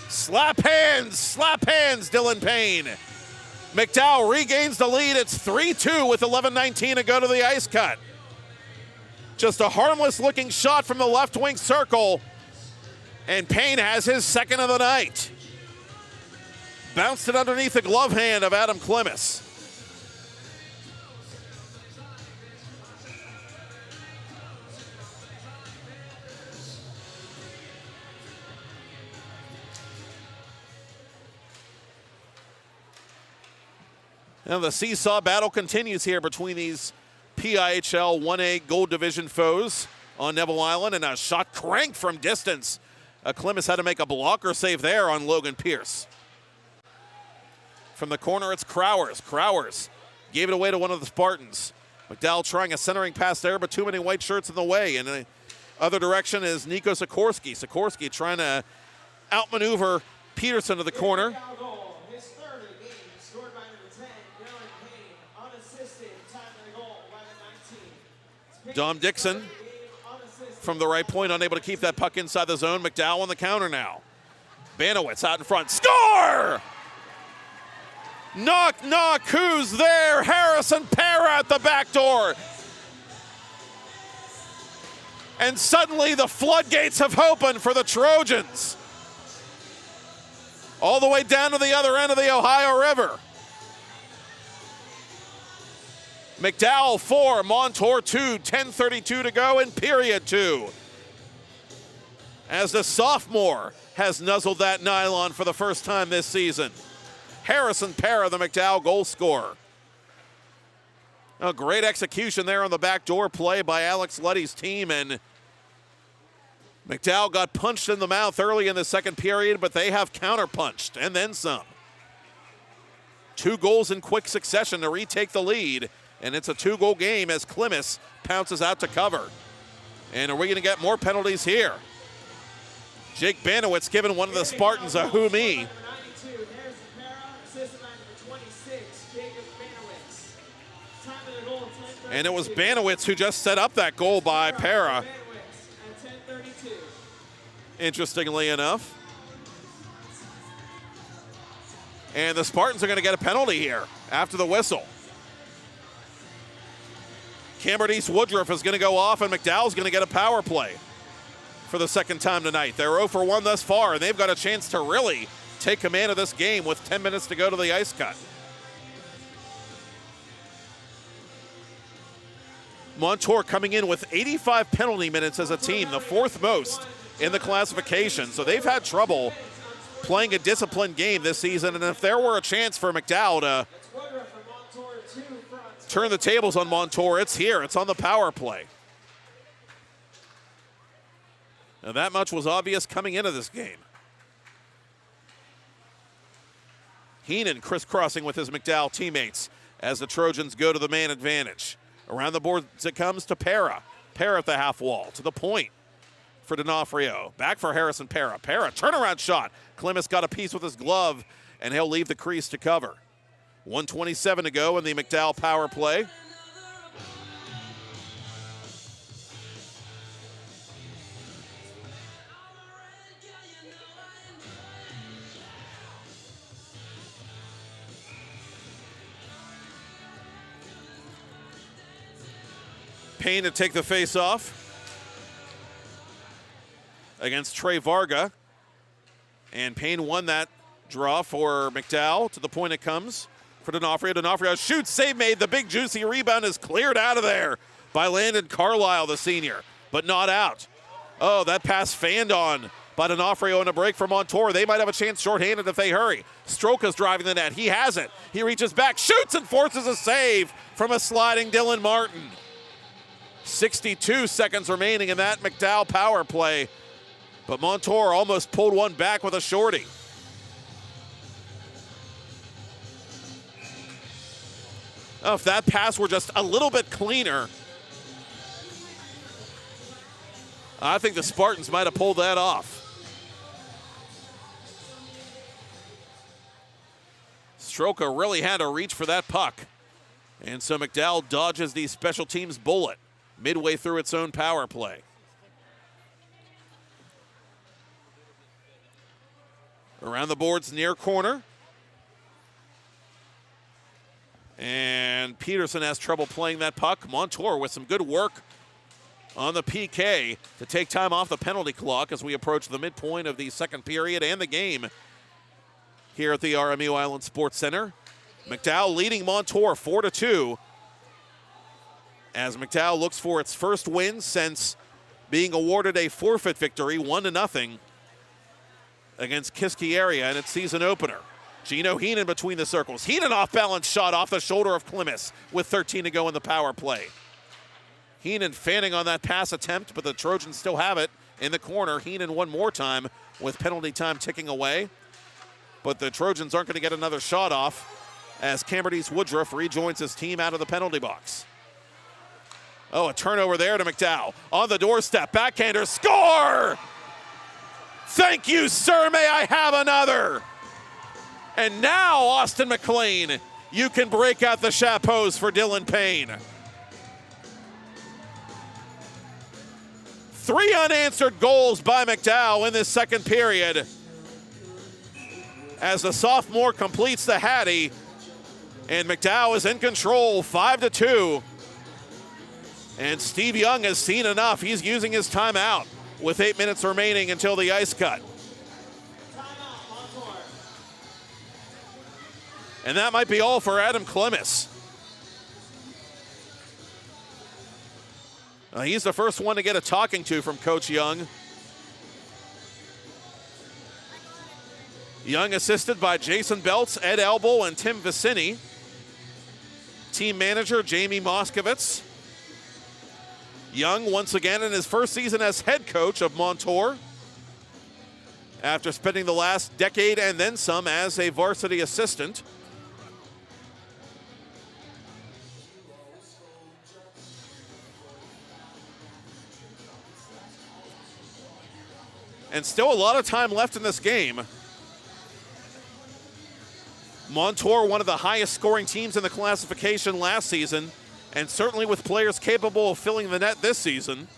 Slap hands, Dylan Payne. McDowell regains the lead. It's 3-2 with 11:19 to go to the ice cut. Just a harmless looking shot from the left wing circle. And Payne has his second of the night. Bounced it underneath the glove hand of Adam Clemis. Now the seesaw battle continues here between these PIHL 1A Gold Division foes on Neville Island, and a shot cranked from distance. Clemis had to make a blocker save there on Logan Pierce. From the corner, it's Crowers. Crowers gave it away to one of the Spartans. McDowell trying a centering pass there, but too many white shirts in the way. And the other direction is Nico Sikorsky. Sikorsky trying to outmaneuver Peterson to the corner. Dom Dixon from the right point, unable to keep that puck inside the zone. McDowell on the counter now. Banowitz out in front. Score! Knock, knock, who's there? Harrison Para at the back door. And suddenly the floodgates have opened for the Trojans. All the way down to the other end of the Ohio River. McDowell 4, Montour 2, 10:32 to go in period 2. As the sophomore has nuzzled that nylon for the first time this season. Harrison Para, the McDowell goal scorer. A great execution there on the backdoor play by Alex Luddy's team, and McDowell got punched in the mouth early in the second period, but they have counterpunched and then some. 2 goals in quick succession to retake the lead, and it's a 2-goal game as Klimas pounces out to cover. And are we going to get more penalties here? Jake Banowitz giving one of the Spartans a who me. And it was Banowitz who just set up that goal by Para. Interestingly enough. And the Spartans are going to get a penalty here after the whistle. Cambridge East Woodruff is going to go off, and McDowell's going to get a power play for the second time tonight. They're 0 for 1 thus far, and they've got a chance to really take command of this game with 10 minutes to go to the ice cut. Montour coming in with 85 penalty minutes as a team, the 4th most in the classification. So they've had trouble playing a disciplined game this season, and if there were a chance for McDowell to turn the tables on Montour, it's here. It's on the power play. Now that much was obvious coming into this game. Heenan crisscrossing with his McDowell teammates as the Trojans go to the man advantage. Around the boards it comes to Para. Para at the half wall, to the point for D'Onofrio. Back for Harrison Para. Para, turnaround shot. Klimas got a piece with his glove, and he'll leave the crease to cover. 1:27 to go in the McDowell power play. Payne to take the face off against Trey Varga. And Payne won that draw for McDowell. To the point it comes for D'Onofrio. D'Onofrio shoots, save made. The big juicy rebound is cleared out of there by Landon Carlisle, the senior, but not out. Oh, that pass fanned on by D'Onofrio in a break for Montour. They might have a chance shorthanded if they hurry. Stroka's driving the net. He has it. He reaches back, shoots, and forces a save from a sliding Dylan Martin. 62 seconds remaining in that McDowell power play, but Montour almost pulled one back with a shorty. Oh, if that pass were just a little bit cleaner, I think the Spartans might have pulled that off. Stroka really had to reach for that puck. And so McDowell dodges the special teams bullet midway through its own power play. Around the boards near corner. And Peterson has trouble playing that puck. Montour with some good work on the PK to take time off the penalty clock as we approach the midpoint of the second period and the game here at the RMU Island Sports Center. McDowell leading Montour 4-2 as McDowell looks for its first win since being awarded a forfeit victory 1-0 against Kiski area in its season opener. Gino Heenan between the circles. Heenan off balance shot off the shoulder of Klimas with 13 to go in the power play. Heenan fanning on that pass attempt, but the Trojans still have it in the corner. Heenan one more time with penalty time ticking away. But the Trojans aren't going to get another shot off as Cambridge East Woodruff rejoins his team out of the penalty box. Oh, a turnover there to McDowell. On the doorstep, backhander, score! Thank you, sir, may I have another? And now, Austin McLean, you can break out the chapeaus for Dylan Payne. 3 unanswered goals by McDowell in this second period as the sophomore completes the Hattie, and McDowell is in control, 5-2. And Steve Young has seen enough. He's using his timeout with 8 minutes remaining until the ice cut. And that might be all for Adam Klimas. He's the first one to get a talking to from Coach Young. Young assisted by Jason Belts, Ed Elbow, and Tim Vicini. Team manager Jamie Moskowitz. Young once again in his first season as head coach of Montour, after spending the last decade and then some as a varsity assistant. And still a lot of time left in this game. Montour, one of the highest scoring teams in the classification last season, and certainly with players capable of filling the net this season.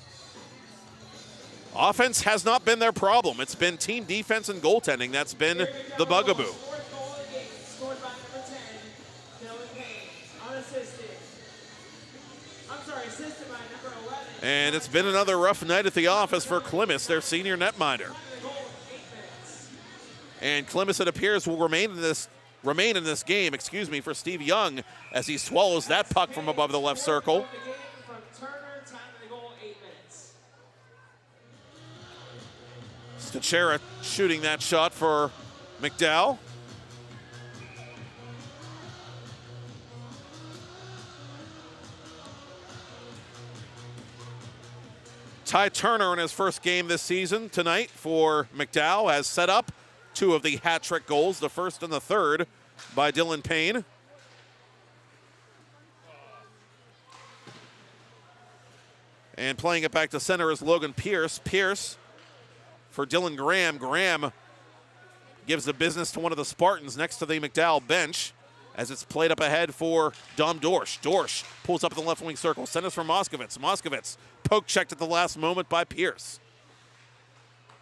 Offense has not been their problem. It's been team defense and goaltending that's been the bugaboo. Fourth goal of the game, scored by number 10, Dylan Payne, unassisted. Assisted by number 11. And it's been another rough night at the office for Klimas, their senior netminder. And Klimas, it appears, will remain in this game, for Steve Young, as he swallows that puck from above the left circle. Stachera shooting that shot for McDowell. Ty Turner in his first game this season tonight for McDowell has set up two of the hat trick goals, the first and the third by Dylan Payne. And playing it back to center is Logan Pierce. Pierce for Dylan Graham. Graham gives the business to one of the Spartans next to the McDowell bench as it's played up ahead for Dom Dorsch. Dorsch pulls up in the left wing circle, centers for Moskowitz. Moskowitz poke checked at the last moment by Pierce.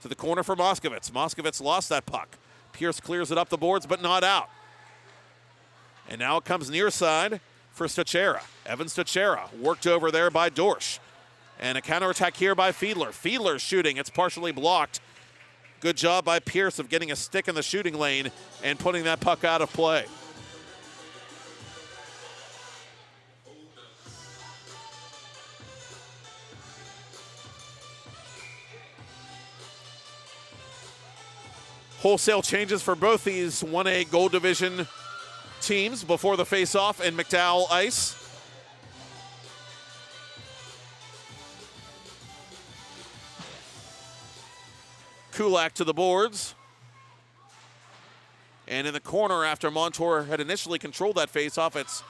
To the corner for Moskowitz. Moskowitz lost that puck. Pierce clears it up the boards, but not out. And now it comes near side for Stachera. Evan Stachera worked over there by Dorsch. And a counterattack here by Fiedler. Fiedler shooting. It's partially blocked. Good job by Pierce of getting a stick in the shooting lane and putting that puck out of play. Wholesale changes for both these 1A Gold Division teams before the face-off in McDowell ice. Kulak to the boards. And in the corner, after Montour had initially controlled that faceoff, it's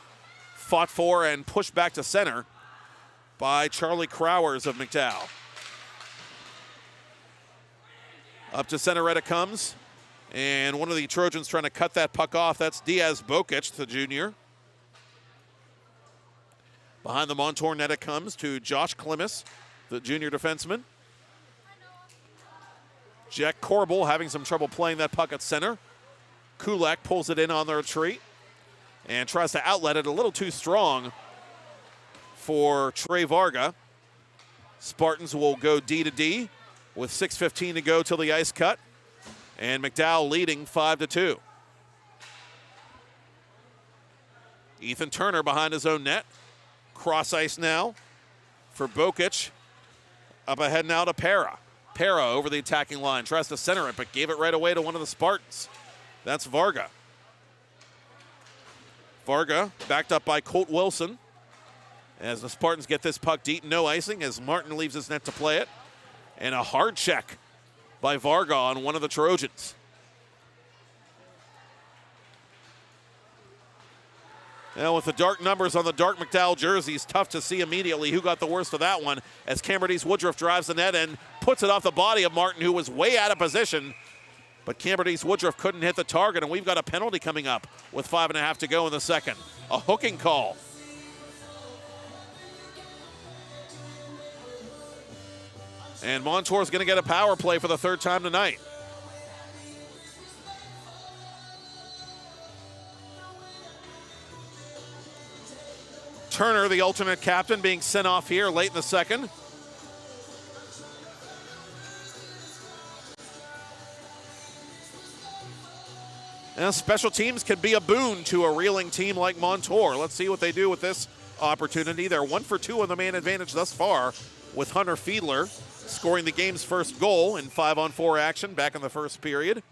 fought for and pushed back to center by Charlie Crowers of McDowell. Up to center it comes. And one of the Trojans trying to cut that puck off. That's Diaz Bokic, the junior. Behind the Montour net it comes to Josh Klimas, the junior defenseman. Jack Corbel having some trouble playing that puck at center. Kulak pulls it in on the retreat and tries to outlet it a little too strong for Trey Varga. Spartans will go D to D with 6:15 to go till the ice cut. And McDowell leading 5-2. Ethan Turner behind his own net. Cross ice now for Bokic. Up ahead now to Para. Para over the attacking line. Tries to center it, but gave it right away to one of the Spartans. That's Varga. Varga backed up by Colt Wilson. As the Spartans get this puck deep, no icing as Martin leaves his net to play it. And a hard check by Varga on one of the Trojans. Now with the dark numbers on the dark McDowell jerseys, tough to see immediately who got the worst of that one as Camberdies Woodruff drives the net and puts it off the body of Martin, who was way out of position. But Camberdies Woodruff couldn't hit the target, and we've got a penalty coming up with 5.5 to go in the second. A hooking call. And Montour's going to get a power play for the third time tonight. Turner, the alternate captain, being sent off here late in the second. Now, special teams can be a boon to a reeling team like Montour. Let's see what they do with this opportunity. They're 1 for 2 on the man advantage thus far with Hunter Fiedler scoring the game's first goal in 5-on-4 action back in the first period.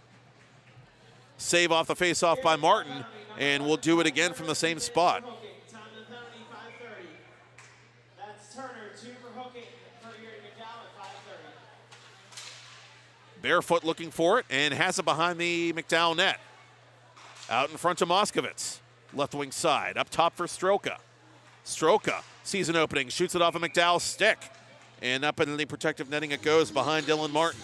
Save off the face-off by Martin, and we'll do it again from the same spot. Time of the penalty, 5:30. That's Turner, 2 for hooking for Erie McDowell at 5:30. Barefoot looking for it and has it behind the McDowell net. Out in front of Moskowitz, left wing side, up top for Stroka. Stroka sees an opening, shoots it off of McDowell's stick, and up in the protective netting it goes behind Dylan Martin.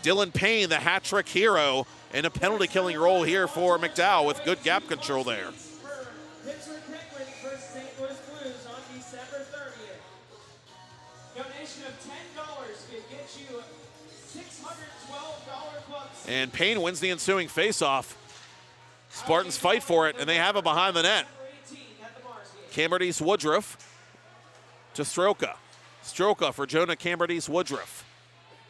Dylan Payne, the hat trick hero, in a penalty killing role here for McDowell with good gap control there. Pittsburgh Penguins versus St. Louis Blues on December 30th. Donation of $10 can get you $612 bucks. And Payne wins the ensuing faceoff. Spartans fight for it, and they have it behind the net. Camberdies Woodruff to Stroka. Stroka for Jonah Camberdies Woodruff.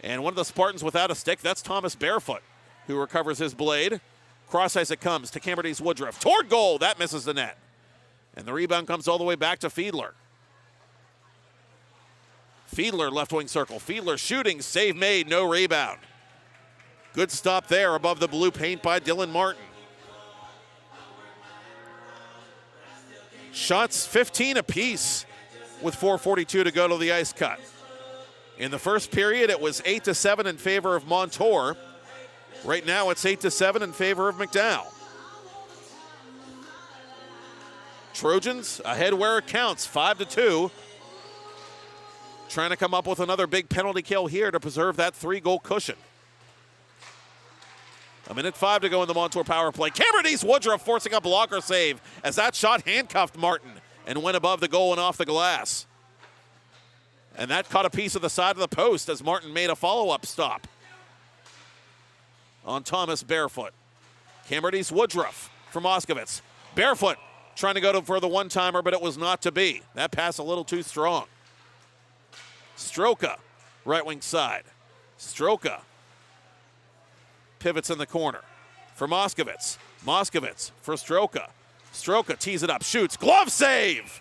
And one of the Spartans without a stick, that's Thomas Barefoot, who recovers his blade. Cross ice it comes to Camberdies Woodruff. Toward goal, that misses the net. And the rebound comes all the way back to Fiedler. Fiedler left wing circle. Fiedler shooting, save made, no rebound. Good stop there above the blue paint by Dylan Martin. Shots 15 apiece with 4:42 to go to the ice cut. In the first period, it was 8-7 in favor of Montour. Right now, it's 8-7 in favor of McDowell. Trojans ahead where it counts, 5-2. Trying to come up with another big penalty kill here to preserve that 3-goal cushion. 1:05 to go in the Montour power play. Camberdies Woodruff forcing a blocker save as that shot handcuffed Martin and went above the goal and off the glass. And that caught a piece of the side of the post as Martin made a follow-up stop on Thomas Barefoot. Camberdies Woodruff for Moskowitz. Barefoot trying to go for the one-timer, but it was not to be. That pass a little too strong. Stroka, right wing side. Stroka pivots in the corner for Moskowitz. Moskowitz for Stroka. Stroka tees it up, shoots, glove save!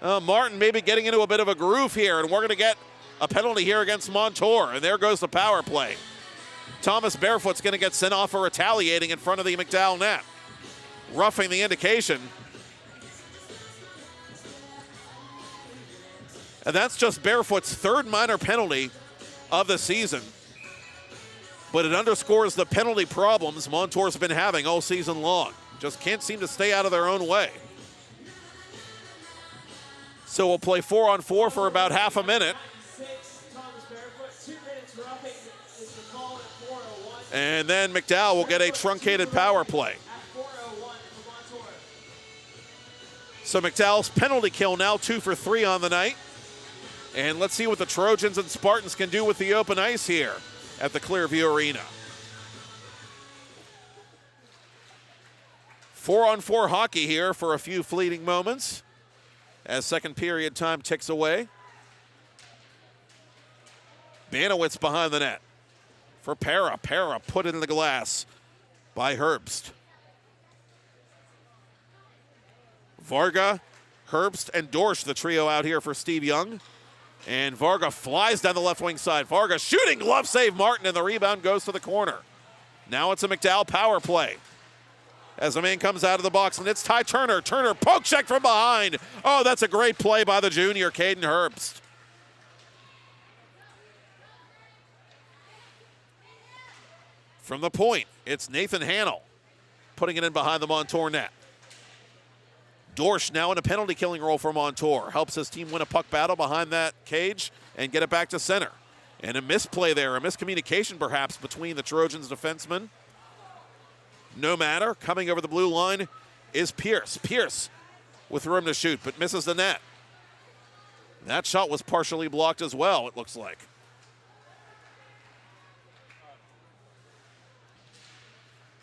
Martin maybe getting into a bit of a groove here, and we're going to get a penalty here against Montour, and there goes the power play. Thomas Barefoot's going to get sent off for retaliating in front of the McDowell net. Roughing the indication. And that's just Barefoot's third minor penalty of the season. But it underscores the penalty problems Montour's been having all season long. Just can't seem to stay out of their own way. So we'll play 4-on-4 for about half a minute. And then McDowell will get a truncated power play. So McDowell's penalty kill now 2 for 3 on the night. And let's see what the Trojans and Spartans can do with the open ice here at the Clearview Arena. 4-on-4 hockey here for a few fleeting moments as second period time ticks away. Banowitz behind the net for Para. Para put in the glass by Herbst. Varga, Herbst, and Dorsch, the trio out here for Steve Young. And Varga flies down the left wing side. Varga shooting, glove save Martin, and the rebound goes to the corner. Now it's a McDowell power play as the man comes out of the box, and it's Ty Turner. Turner, poke check from behind. Oh, that's a great play by the junior, Caden Herbst. From the point, it's Nathan Hannell putting it in behind the Montour net. Dorsch now in a penalty killing role for Montour. Helps his team win a puck battle behind that cage and get it back to center. And a misplay there, a miscommunication perhaps between the Trojans defensemen. No matter, coming over the blue line is Pierce. Pierce with room to shoot, but misses the net. That shot was partially blocked as well, it looks like.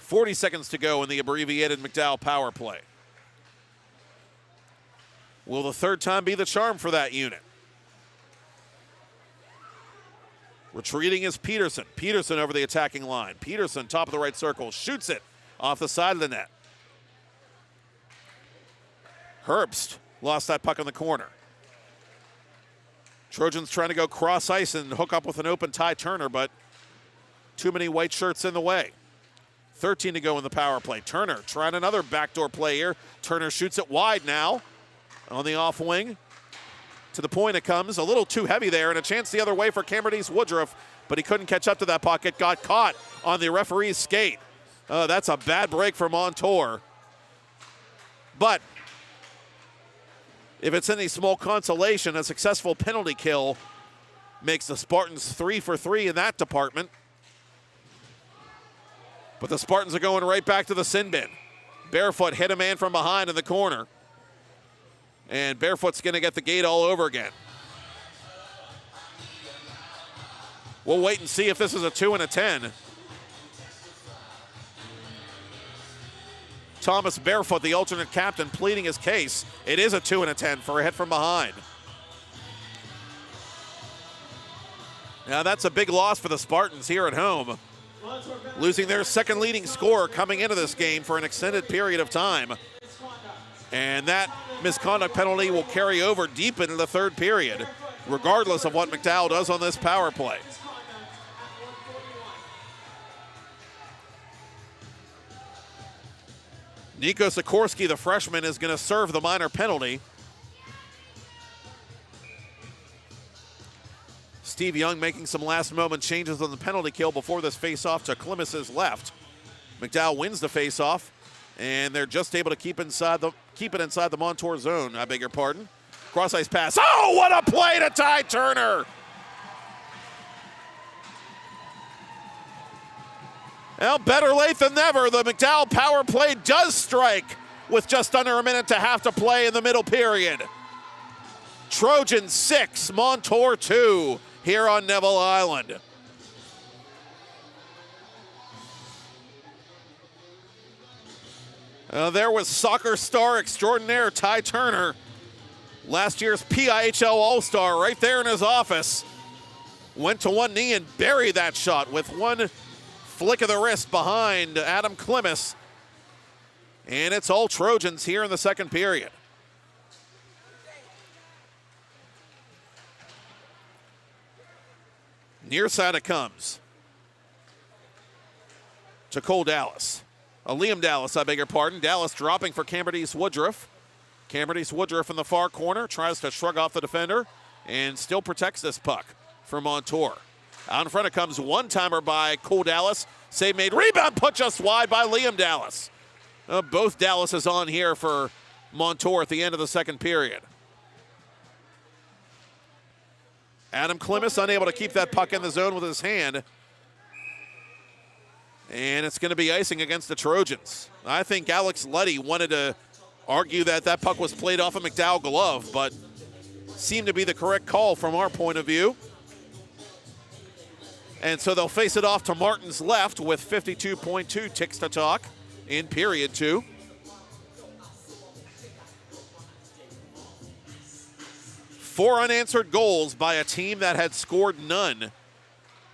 .40 seconds to go in the abbreviated McDowell power play. Will the third time be the charm for that unit? Retreating is Peterson. Peterson over the attacking line. Peterson, top of the right circle, shoots it off the side of the net. Herbst lost that puck in the corner. Trojans trying to go cross ice and hook up with an open Ty Turner, but too many white shirts in the way. 13 to go in the power play. Turner trying another backdoor play here. Turner shoots it wide now on the off wing. To the point it comes. A little too heavy there, and a chance the other way for Cameron Woodruff, but he couldn't catch up to that puck. It got caught on the referee's skate. That's a bad break for Montour. But if it's any small consolation, a successful penalty kill makes the Spartans 3 for 3 in that department. But the Spartans are going right back to the sin bin. Barefoot hit a man from behind in the corner. And Barefoot's going to get the gate all over again. We'll wait and see if this is a 2 and a 10. Thomas Barefoot, the alternate captain, pleading his case. It is a 2 and a 10 for a hit from behind. Now that's a big loss for the Spartans here at home, losing their second leading scorer coming into this game for an extended period of time. And that misconduct penalty will carry over deep into the third period, regardless of what McDowell does on this power play. Nico Sikorsky, the freshman, is going to serve the minor penalty. Steve Young making some last-moment changes on the penalty kill before this face-off to Klimas's left. McDowell wins the face-off, and they're just able to keep it inside the Montour zone. I beg your pardon. Cross-ice pass. Oh, what a play to Ty Turner! Well, better late than never. The McDowell power play does strike with just under a minute to have to play in the middle period. Trojans 6, Montour 2 here on Neville Island. There was soccer star extraordinaire Ty Turner, last year's PIHL All-Star, right there in his office. Went to one knee and buried that shot with one flick of the wrist behind Adam Klimas. And it's all Trojans here in the second period. Near side it comes to Cole Dallas. Liam Dallas, I beg your pardon. Dallas dropping for Cameron Woodruff. Cameron Woodruff in the far corner, tries to shrug off the defender and still protects this puck for Montour. Out in front it comes, one-timer by Cole Dallas. Save made, rebound put just wide by Liam Dallas. Both Dallases on here for Montour at the end of the second period. Adam Klimas unable to keep that puck in the zone with his hand. And it's going to be icing against the Trojans. I think Alex Luddy wanted to argue that that puck was played off a McDowell glove, but seemed to be the correct call from our point of view. And so they'll face it off to Martin's left with 52.2 ticks to talk in period 2. Four unanswered goals by a team that had scored none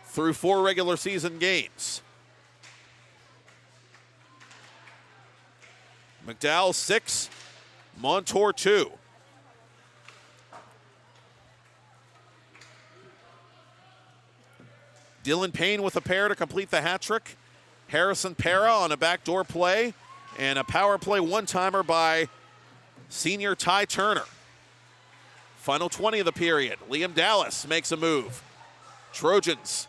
through 4 regular season games. McDowell 6, Montour 2. Dylan Payne with a pair to complete the hat trick. Harrison Para on a backdoor play, and a power play one-timer by senior Ty Turner. Final 20 of the period. Liam Dallas makes a move. Trojans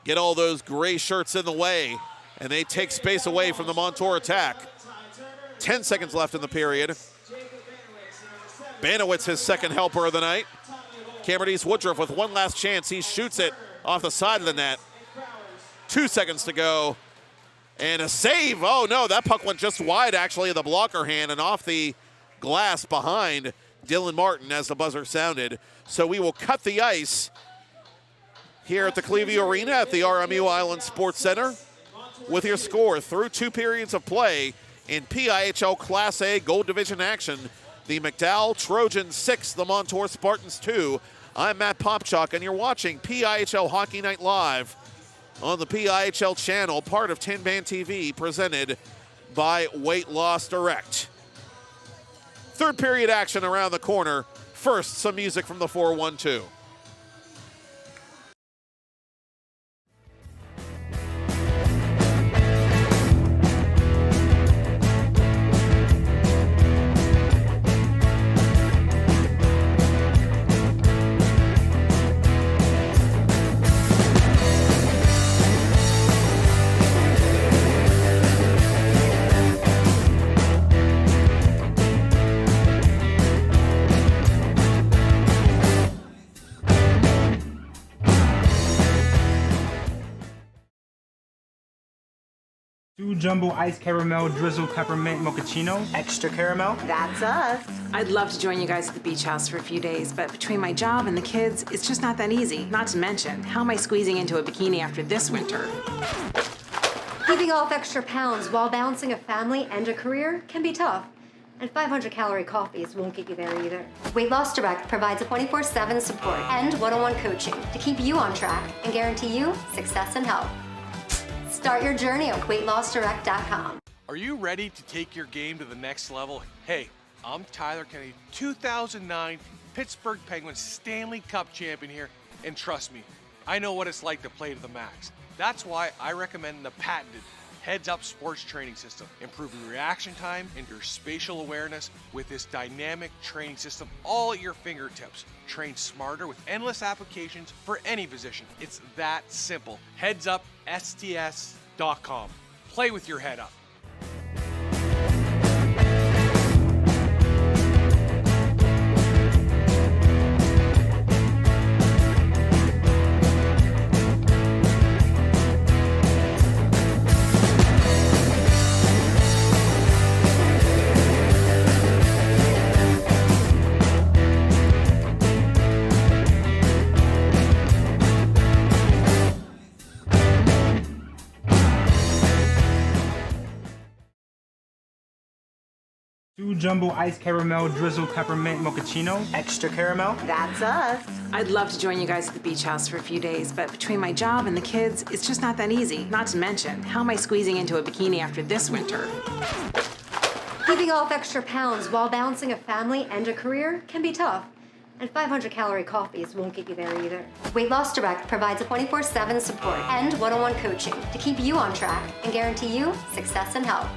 get all those gray shirts in the way, and they take space away from the Montour attack. 10 seconds left in the period. Banowitz, his second helper of the night. Cameron Woodruff with one last chance. He shoots it off the side of the net. 2 seconds to go. And a save. Oh, no, that puck went just wide, actually, of the blocker hand and off the glass behind Dylan Martin as the buzzer sounded. So we will cut the ice here at the Clearview Arena at the RMU Island Sports Center with your score through 2 periods of play in PIHL Class A Gold Division action. The McDowell Trojans 6, the Montour Spartans 2. I'm Matt Popchak, and you're watching PIHL Hockey Night Live on the PIHL channel, part of Tin Band TV, presented by Weight Loss Direct. Third period action around the corner. First, some music from the 4-1-2. 2 jumbo iced caramel drizzle peppermint mochaccino. Extra caramel. That's us. I'd love to join you guys at the beach house for a few days, but between my job and the kids, it's just not that easy. Not to mention, how am I squeezing into a bikini after this winter? Keeping off extra pounds while balancing a family and a career can be tough. And 500-calorie coffees won't get you there either. Weight Loss Direct provides a 24/7 support and one-on-one coaching to keep you on track and guarantee you success and health. Start your journey at weightlossdirect.com. Are you ready to take your game to the next level? Hey, I'm Tyler Kennedy, 2009 Pittsburgh Penguins Stanley Cup champion here, and trust me, I know what it's like to play to the max. That's why I recommend the patented Heads Up sports training system, improving reaction time and your spatial awareness with this dynamic training system all at your fingertips. Train smarter with endless applications for any position. It's that simple. HeadsUpSTS.com. Play with your head up. Two jumbo iced caramel drizzle peppermint mochaccino. Extra caramel. That's us. I'd love to join you guys at the beach house for a few days, but between my job and the kids, it's just not that easy. Not to mention, how am I squeezing into a bikini after this winter? Keeping off extra pounds while balancing a family and a career can be tough. And 500-calorie coffees won't get you there either. Weight Loss Direct provides a 24/7 support and one-on-one coaching to keep you on track and guarantee you success and health.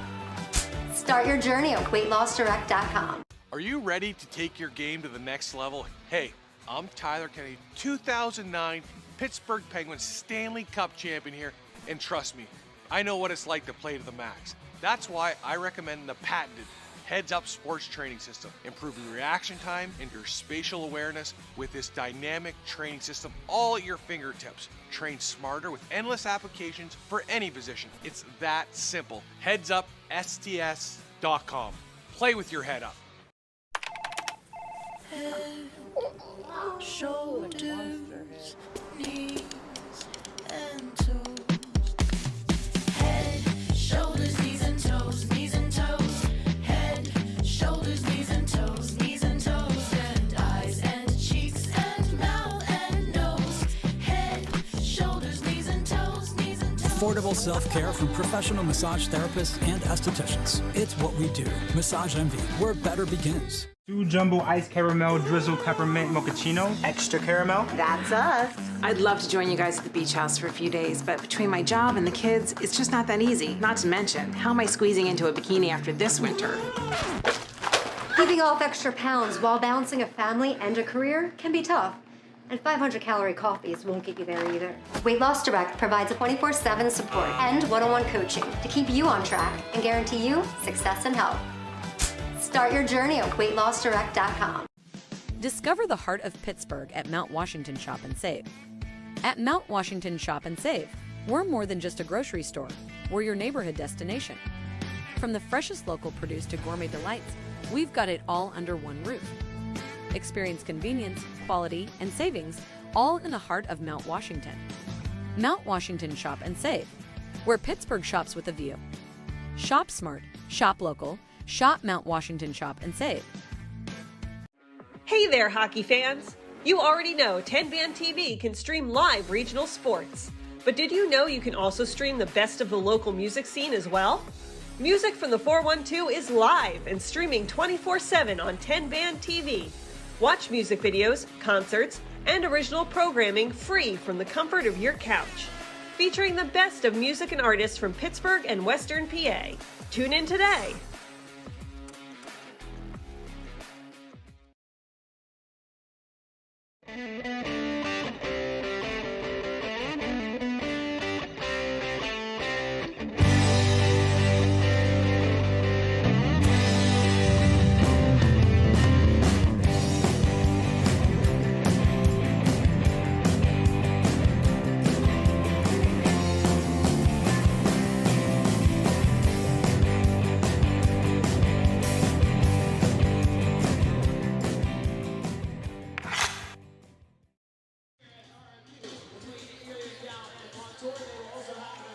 Start your journey at weightlossdirect.com. Are you ready to take your game to the next level? Hey, I'm Tyler Kennedy, 2009 Pittsburgh Penguins Stanley Cup champion here, and trust me, I know what it's like to play to the max. That's why I recommend the patented Heads Up sports training system, improving reaction time and your spatial awareness with this dynamic training system all at your fingertips. Train smarter with endless applications for any position. It's that simple. HeadsUpSTS.com. Play with your head up. Head, shoulders, knees, and toes. Head, shoulders, knees and toes, knees and toes. Head, shoulders, knees and toes, knees and toes. And eyes and cheeks and mouth and nose. Head, shoulders, knees and toes, knees and toes. Affordable self-care from professional massage therapists and estheticians. It's what we do. Massage Envy, where better begins. Two jumbo iced caramel drizzle peppermint mochaccino. Extra caramel. That's us. I'd love to join you guys at the beach house for a few days, but between my job and the kids, it's just not that easy. Not to mention, how am I squeezing into a bikini after this winter? Keeping off extra pounds while balancing a family and a career can be tough. And 500-calorie coffees won't get you there either. Weight Loss Direct provides a 24/7 support and one-on-one coaching to keep you on track and guarantee you success and health. Start your journey at weightlossdirect.com. Discover the heart of Pittsburgh at Mount Washington Shop and Save. At Mount Washington Shop and Save, we're more than just a grocery store. We're your neighborhood destination. From the freshest local produce to gourmet delights, we've got it all under one roof. Experience convenience, quality, and savings, all in the heart of Mount Washington. Mount Washington Shop and Save, where Pittsburgh shops with a view. Shop smart, shop local, shop Mount Washington Shop and Save. Hey there, hockey fans! You already know 10-Band TV can stream live regional sports. But did you know you can also stream the best of the local music scene as well? Music from the 412 is live and streaming 24/7 on 10-Band TV. Watch music videos, concerts, and original programming free from the comfort of your couch. Featuring the best of music and artists from Pittsburgh and Western PA. Tune in today.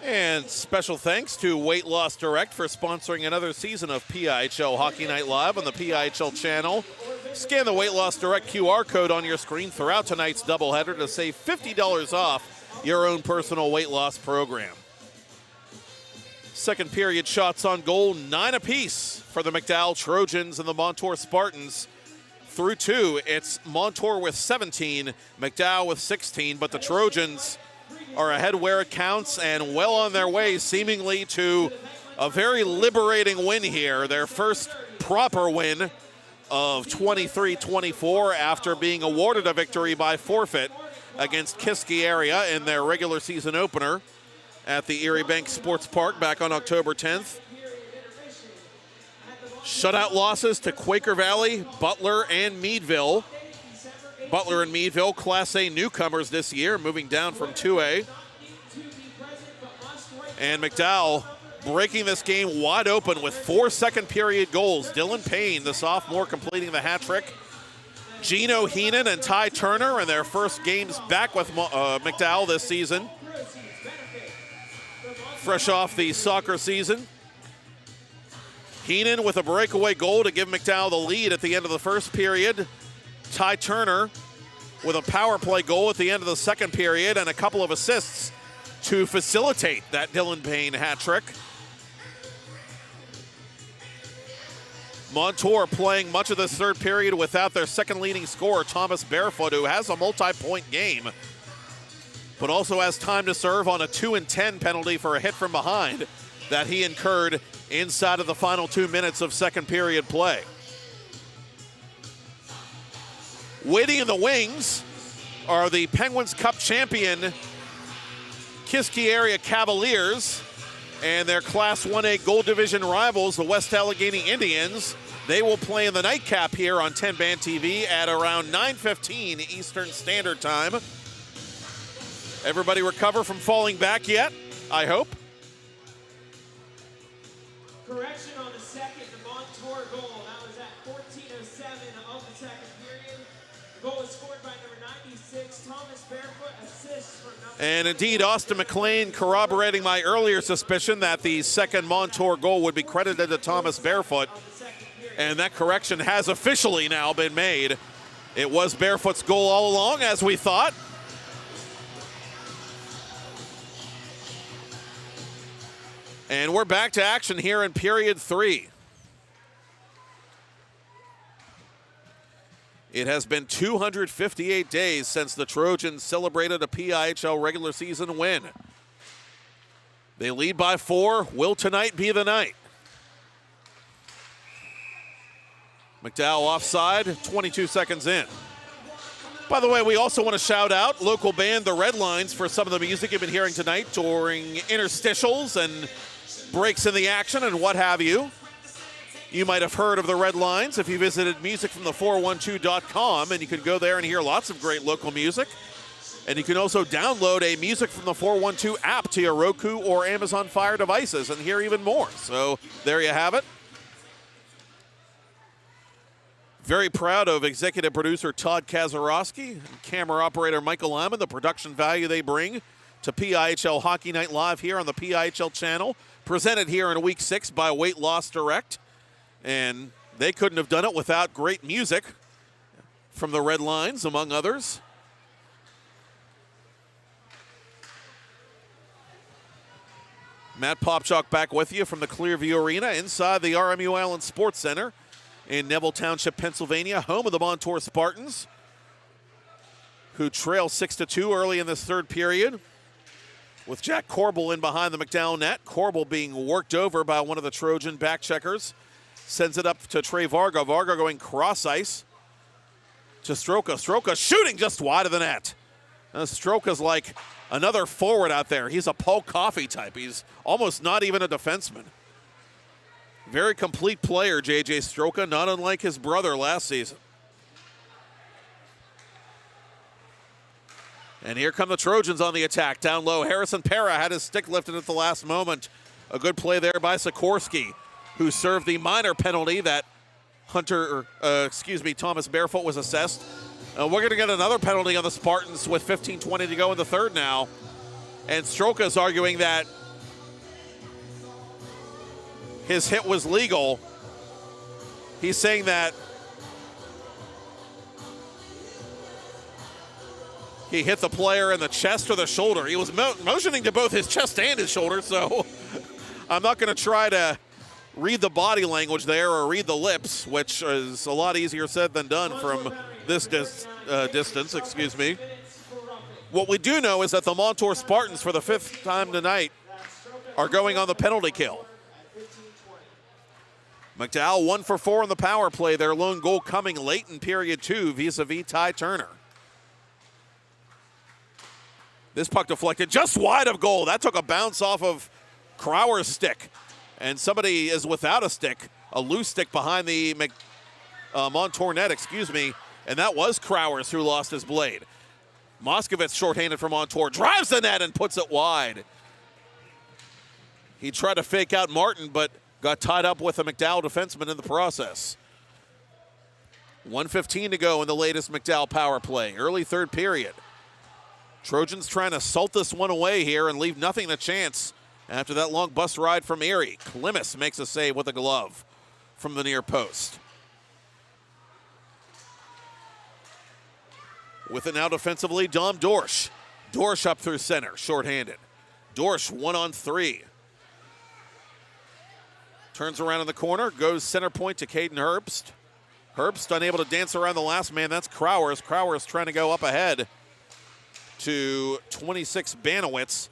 And special thanks to Weight Loss Direct for sponsoring another season of PIHL Hockey Night Live on the PIHL channel. Scan the Weight Loss Direct QR code on your screen throughout tonight's doubleheader to save $50 off your own personal weight loss program. Second period shots on goal, 9 apiece for the McDowell Trojans and the Montour Spartans. Through 2, it's Montour with 17, McDowell with 16, but the Trojans are ahead where it counts and well on their way seemingly to a very liberating win here. Their first proper win of 23-24 after being awarded a victory by forfeit against Kiski area in their regular season opener at the Erie Bank Sports Park back on October 10th. Shutout losses to Quaker Valley, Butler, and Meadville. Butler and Meadville, Class A newcomers this year, moving down from 2A. And McDowell breaking this game wide open with 4 second period goals. Dylan Payne, the sophomore, completing the hat trick. Gino Heenan and Ty Turner in their first games back with McDowell this season. Fresh off the soccer season. Heenan with a breakaway goal to give McDowell the lead at the end of the first period. Ty Turner with a power play goal at the end of the second period and a couple of assists to facilitate that Dylan Payne hat trick. Montour playing much of this third period without their second leading scorer, Thomas Barefoot, who has a multi-point game, but also has time to serve on a 2-10 penalty for a hit from behind that he incurred inside of the final 2 minutes of second period play. Waiting in the wings are the Penguins Cup champion Kiski area Cavaliers and their Class 1A Gold Division rivals, the West Allegheny Indians. They will play in the nightcap here on 10 Band TV at around 9:15 Eastern Standard Time. Everybody recover from falling back yet, I hope? Correction on the second, the Montour goal. That was at 14:07 of the second period. The goal was scored by number 96, Thomas Barefoot, assists from number... And indeed, Austin McLean corroborating my earlier suspicion that the second Montour goal would be credited to Thomas Barefoot. And that correction has officially now been made. It was Barefoot's goal all along, as we thought. And we're back to action here in period 3. It has been 258 days since the Trojans celebrated a PIHL regular season win. They lead by 4. Will tonight be the night? McDowell offside, 22 seconds in. By the way, we also want to shout out local band The Red Lines for some of the music you've been hearing tonight during interstitials and breaks in the action and what have you. You might have heard of the Red Lines if you visited musicfromthe412.com, and you can go there and hear lots of great local music. And you can also download a Music from the 412 app to your Roku or Amazon Fire devices and hear even more. So there you have it. Very proud of executive producer Todd Kazarowski and camera operator Michael Lyman, the production value they bring to PIHL Hockey Night Live here on the PIHL channel, presented here in Week 6 by Weight Loss Direct. And they couldn't have done it without great music from the Red Lines, among others. Matt Popchalk back with you from the Clearview Arena inside the RMU Island Sports Center in Neville Township, Pennsylvania, home of the Montour Spartans, who trail 6-2 early in this third period, with Jack Corbel in behind the McDowell net. Corbel being worked over by one of the Trojan back checkers. Sends it up to Trey Varga. Varga going cross ice to Stroka. Stroka shooting just wide of the net. Stroka's like another forward out there. He's a Paul Coffey type. He's almost not even a defenseman. Very complete player, J.J. Stroka, not unlike his brother last season. And here come the Trojans on the attack. Down low, Harrison Para had his stick lifted at the last moment. A good play there by Sikorsky, who served the minor penalty that Thomas Barefoot was assessed. We're going to get another penalty on the Spartans with 15:20 to go in the third now. And Stroka's arguing that his hit was legal. He's saying that he hit the player in the chest or the shoulder. He was motioning to both his chest and his shoulder, so I'm not going to try to read the body language there or read the lips, which is a lot easier said than done from this distance, excuse me. What we do know is that the Montour Spartans, for the 5th time tonight, are going on the penalty kill. McDowell 1 for 4 on the power play. Their lone goal coming late in period 2 vis-a-vis Ty Turner. This puck deflected just wide of goal. That took a bounce off of Crower's stick. And somebody is without a stick, a loose stick behind the Montour net, and that was Crowers who lost his blade. Moskovitz shorthanded for Montour, drives the net and puts it wide. He tried to fake out Martin, but got tied up with a McDowell defenseman in the process. 1:15 to go in the latest McDowell power play, early third period. Trojans trying to salt this one away here and leave nothing to chance after that long bus ride from Erie. Klimas makes a save with a glove from the near post. With it now defensively, Dom Dorsch. Dorsch up through center, shorthanded. Dorsch 1-on-3. Turns around in the corner, goes center point to Caden Herbst. Herbst unable to dance around the last man, that's Crowers. Crowers trying to go up ahead to 26 Banowitz.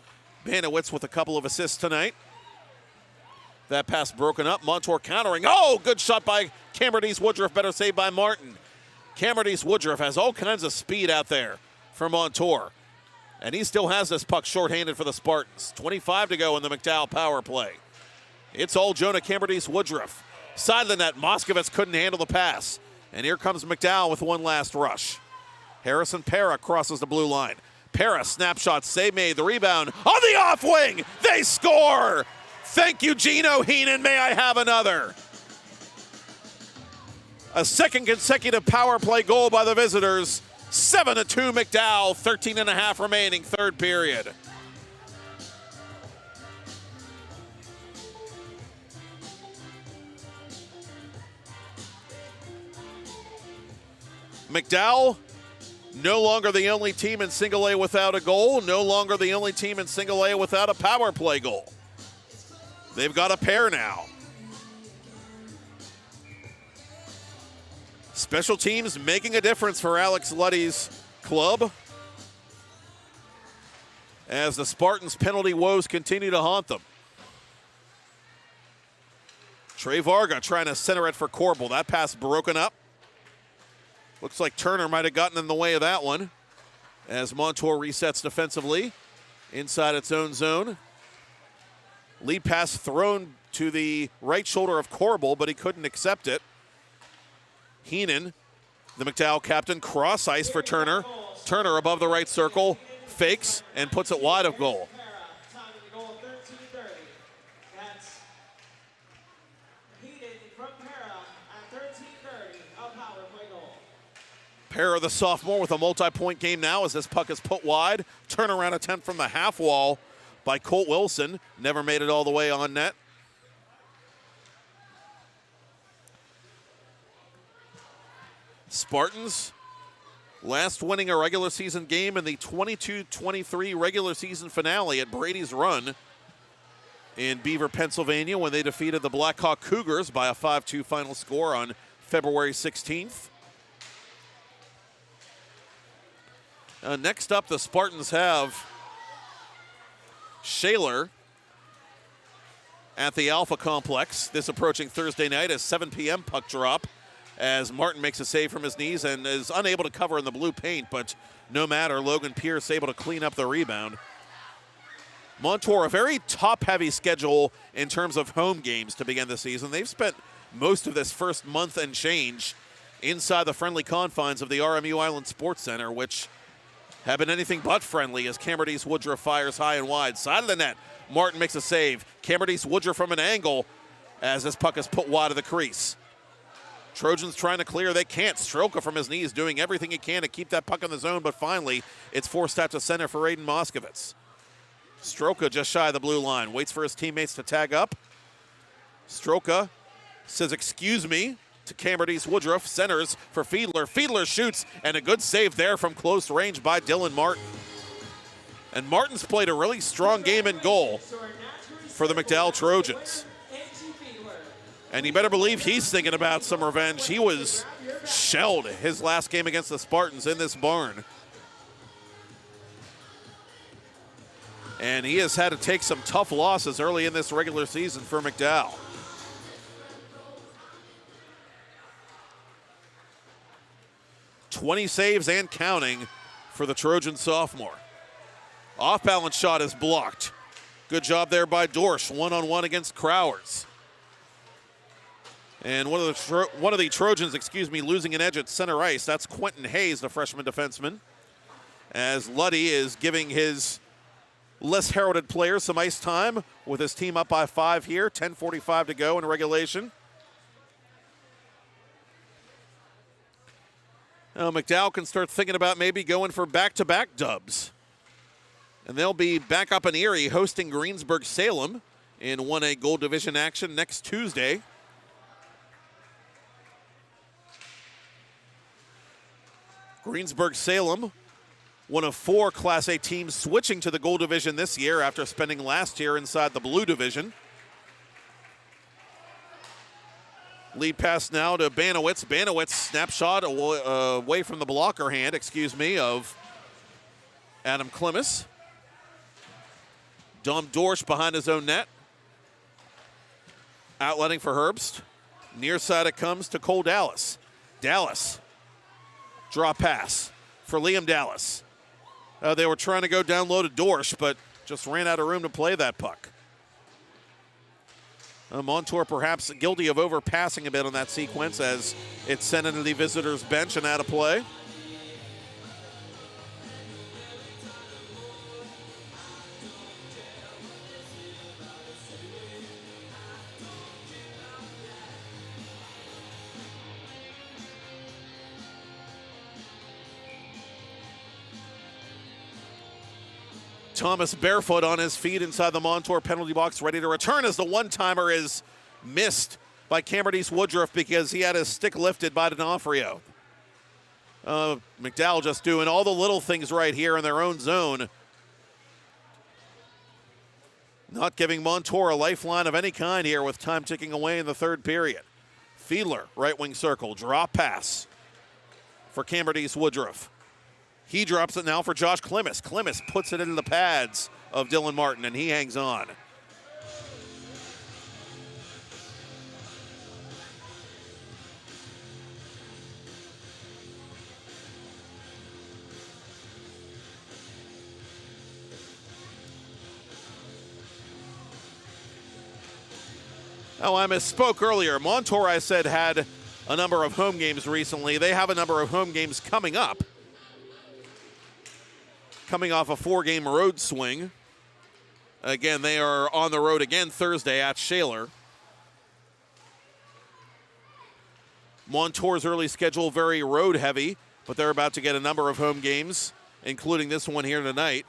Banowitz with a couple of assists tonight. That pass broken up. Montour countering. Oh, good shot by Cameron Woodruff. Better save by Martin. Cameron Woodruff has all kinds of speed out there for Montour. And he still has this puck shorthanded for the Spartans. 25 to go in the McDowell power play. It's all Jonah Cameron Woodruff. Side of the net, Moskovitz couldn't handle the pass. And here comes McDowell with one last rush. Harrison Para crosses the blue line. Para, snapshot, save made, the rebound on the off wing. They score. Thank you, Gino Heenan. May I have another? A second consecutive power play goal by the visitors. 7-2 McDowell, 13.5 remaining, third period. McDowell, no longer the only team in single A without a goal, no longer the only team in single A without a power play goal. They've got a pair now. Special teams making a difference for Alex Luddy's club as the Spartans' penalty woes continue to haunt them. Trey Varga trying to center it for Corbel. That pass broken up. Looks like Turner might have gotten in the way of that one as Montour resets defensively inside its own zone. Lead pass thrown to the right shoulder of Corbel, but he couldn't accept it. Heenan, the McDowell captain, cross ice for Turner. Turner above the right circle, fakes and puts it wide of goal. Para, the sophomore, with a multi-point game now as this puck is put wide. Turnaround attempt from the half wall by Colt Wilson. Never made it all the way on net. Spartans last winning a regular season game in the 22-23 regular season finale at Brady's Run in Beaver, Pennsylvania, when they defeated the Blackhawk Cougars by a 5-2 final score on February 16th. Next up, the Spartans have Shaler at the Alpha Complex. This approaching Thursday night, a 7 p.m. puck drop as Martin makes a save from his knees and is unable to cover in the blue paint, but no matter, Logan Pierce able to clean up the rebound. Montour, a very top-heavy schedule in terms of home games to begin the season. They've spent most of this first month and change inside the friendly confines of the RMU Island Sports Center, which have been anything but friendly as Cameron Woodruff fires high and wide. Side of the net, Martin makes a save. Cameron Woodruff from an angle as this puck is put wide of the crease. Trojans trying to clear, they can't. Stroka from his knees doing everything he can to keep that puck in the zone, but finally it's forced out to center for Aiden Moskovitz. Stroka just shy of the blue line, waits for his teammates to tag up. Stroka says, excuse me, to Cameron Woodruff. Centers for Fiedler. Fiedler shoots, and a good save there from close range by Dylan Martin. And Martin's played a really strong game in goal for the McDowell Trojans. And you better believe he's thinking about some revenge. He was shelled his last game against the Spartans in this barn. And he has had to take some tough losses early in this regular season for McDowell. "20 saves and counting for the Trojan sophomore. Off-balance shot is blocked. Good job there by Dorsch, one-on-one against Crowers. And one of the Trojans, losing an edge at center ice. That's Quentin Hayes, the freshman defenseman. As Luddy is giving his less heralded players some ice time with his team up by 5 here. 10:45 to go in regulation. Now McDowell can start thinking about maybe going for back-to-back dubs. And they'll be back up in Erie hosting Greensburg-Salem in 1A Gold Division action next Tuesday. Greensburg-Salem, one of 4 Class A teams switching to the Gold Division this year after spending last year inside the Blue Division. Lead pass now to Banowitz. Banowitz snapshot away from the blocker hand, of Adam Clemmis. Dom Dorsch behind his own net. Outletting for Herbst. Near side it comes to Cole Dallas. Dallas. Draw pass for Liam Dallas. They were trying to go down low to Dorsch, but just ran out of room to play that puck. Montour perhaps guilty of overpassing a bit on that sequence as it's sent into the visitors' bench and out of play. Thomas barefoot on his feet inside the Montour penalty box, ready to return as the one-timer is missed by Cameron Woodruff because he had his stick lifted by D'Onofrio. McDowell just doing all the little things right here in their own zone. Not giving Montour a lifeline of any kind here with time ticking away in the third period. Fiedler, right wing circle, drop pass for Cameron Woodruff. He drops it now for Josh Clemmis. Clemmis puts it into the pads of Dylan Martin, and he hangs on. Oh, I misspoke earlier. Montour, I said, had a number of home games recently. They have a number of home games coming up. Coming off a 4-game road swing. Again, they are on the road again Thursday at Shaler. Montour's early schedule very road heavy, but they're about to get a number of home games, including this one here tonight.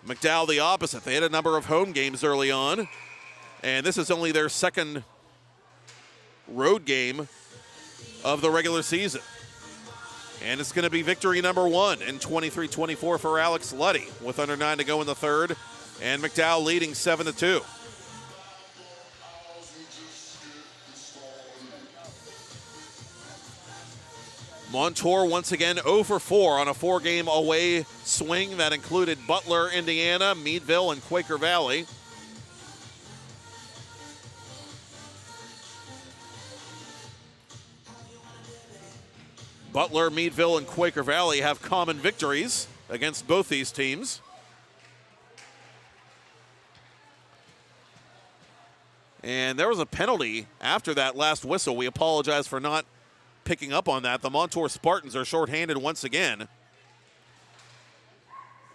McDowell the opposite. They had a number of home games early on, and this is only their second road game of the regular season. And it's going to be victory number 1 in 23-24 for Alex Luddy with under 9 to go in the third. And McDowell leading 7-2. Montour once again 0 for 4 on a 4-game away swing that included Butler, Indiana, Meadville, and Quaker Valley. Butler, Meadville, and Quaker Valley have common victories against both these teams. And there was a penalty after that last whistle. We apologize for not picking up on that. The Montour Spartans are shorthanded once again.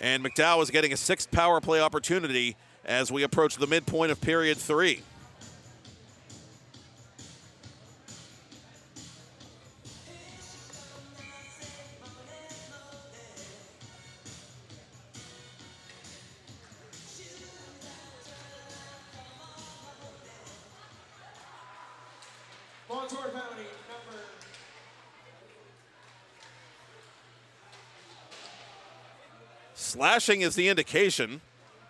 And McDowell is getting a 6th power play opportunity as we approach the midpoint of period 3. opponent, number Slashing is the indication.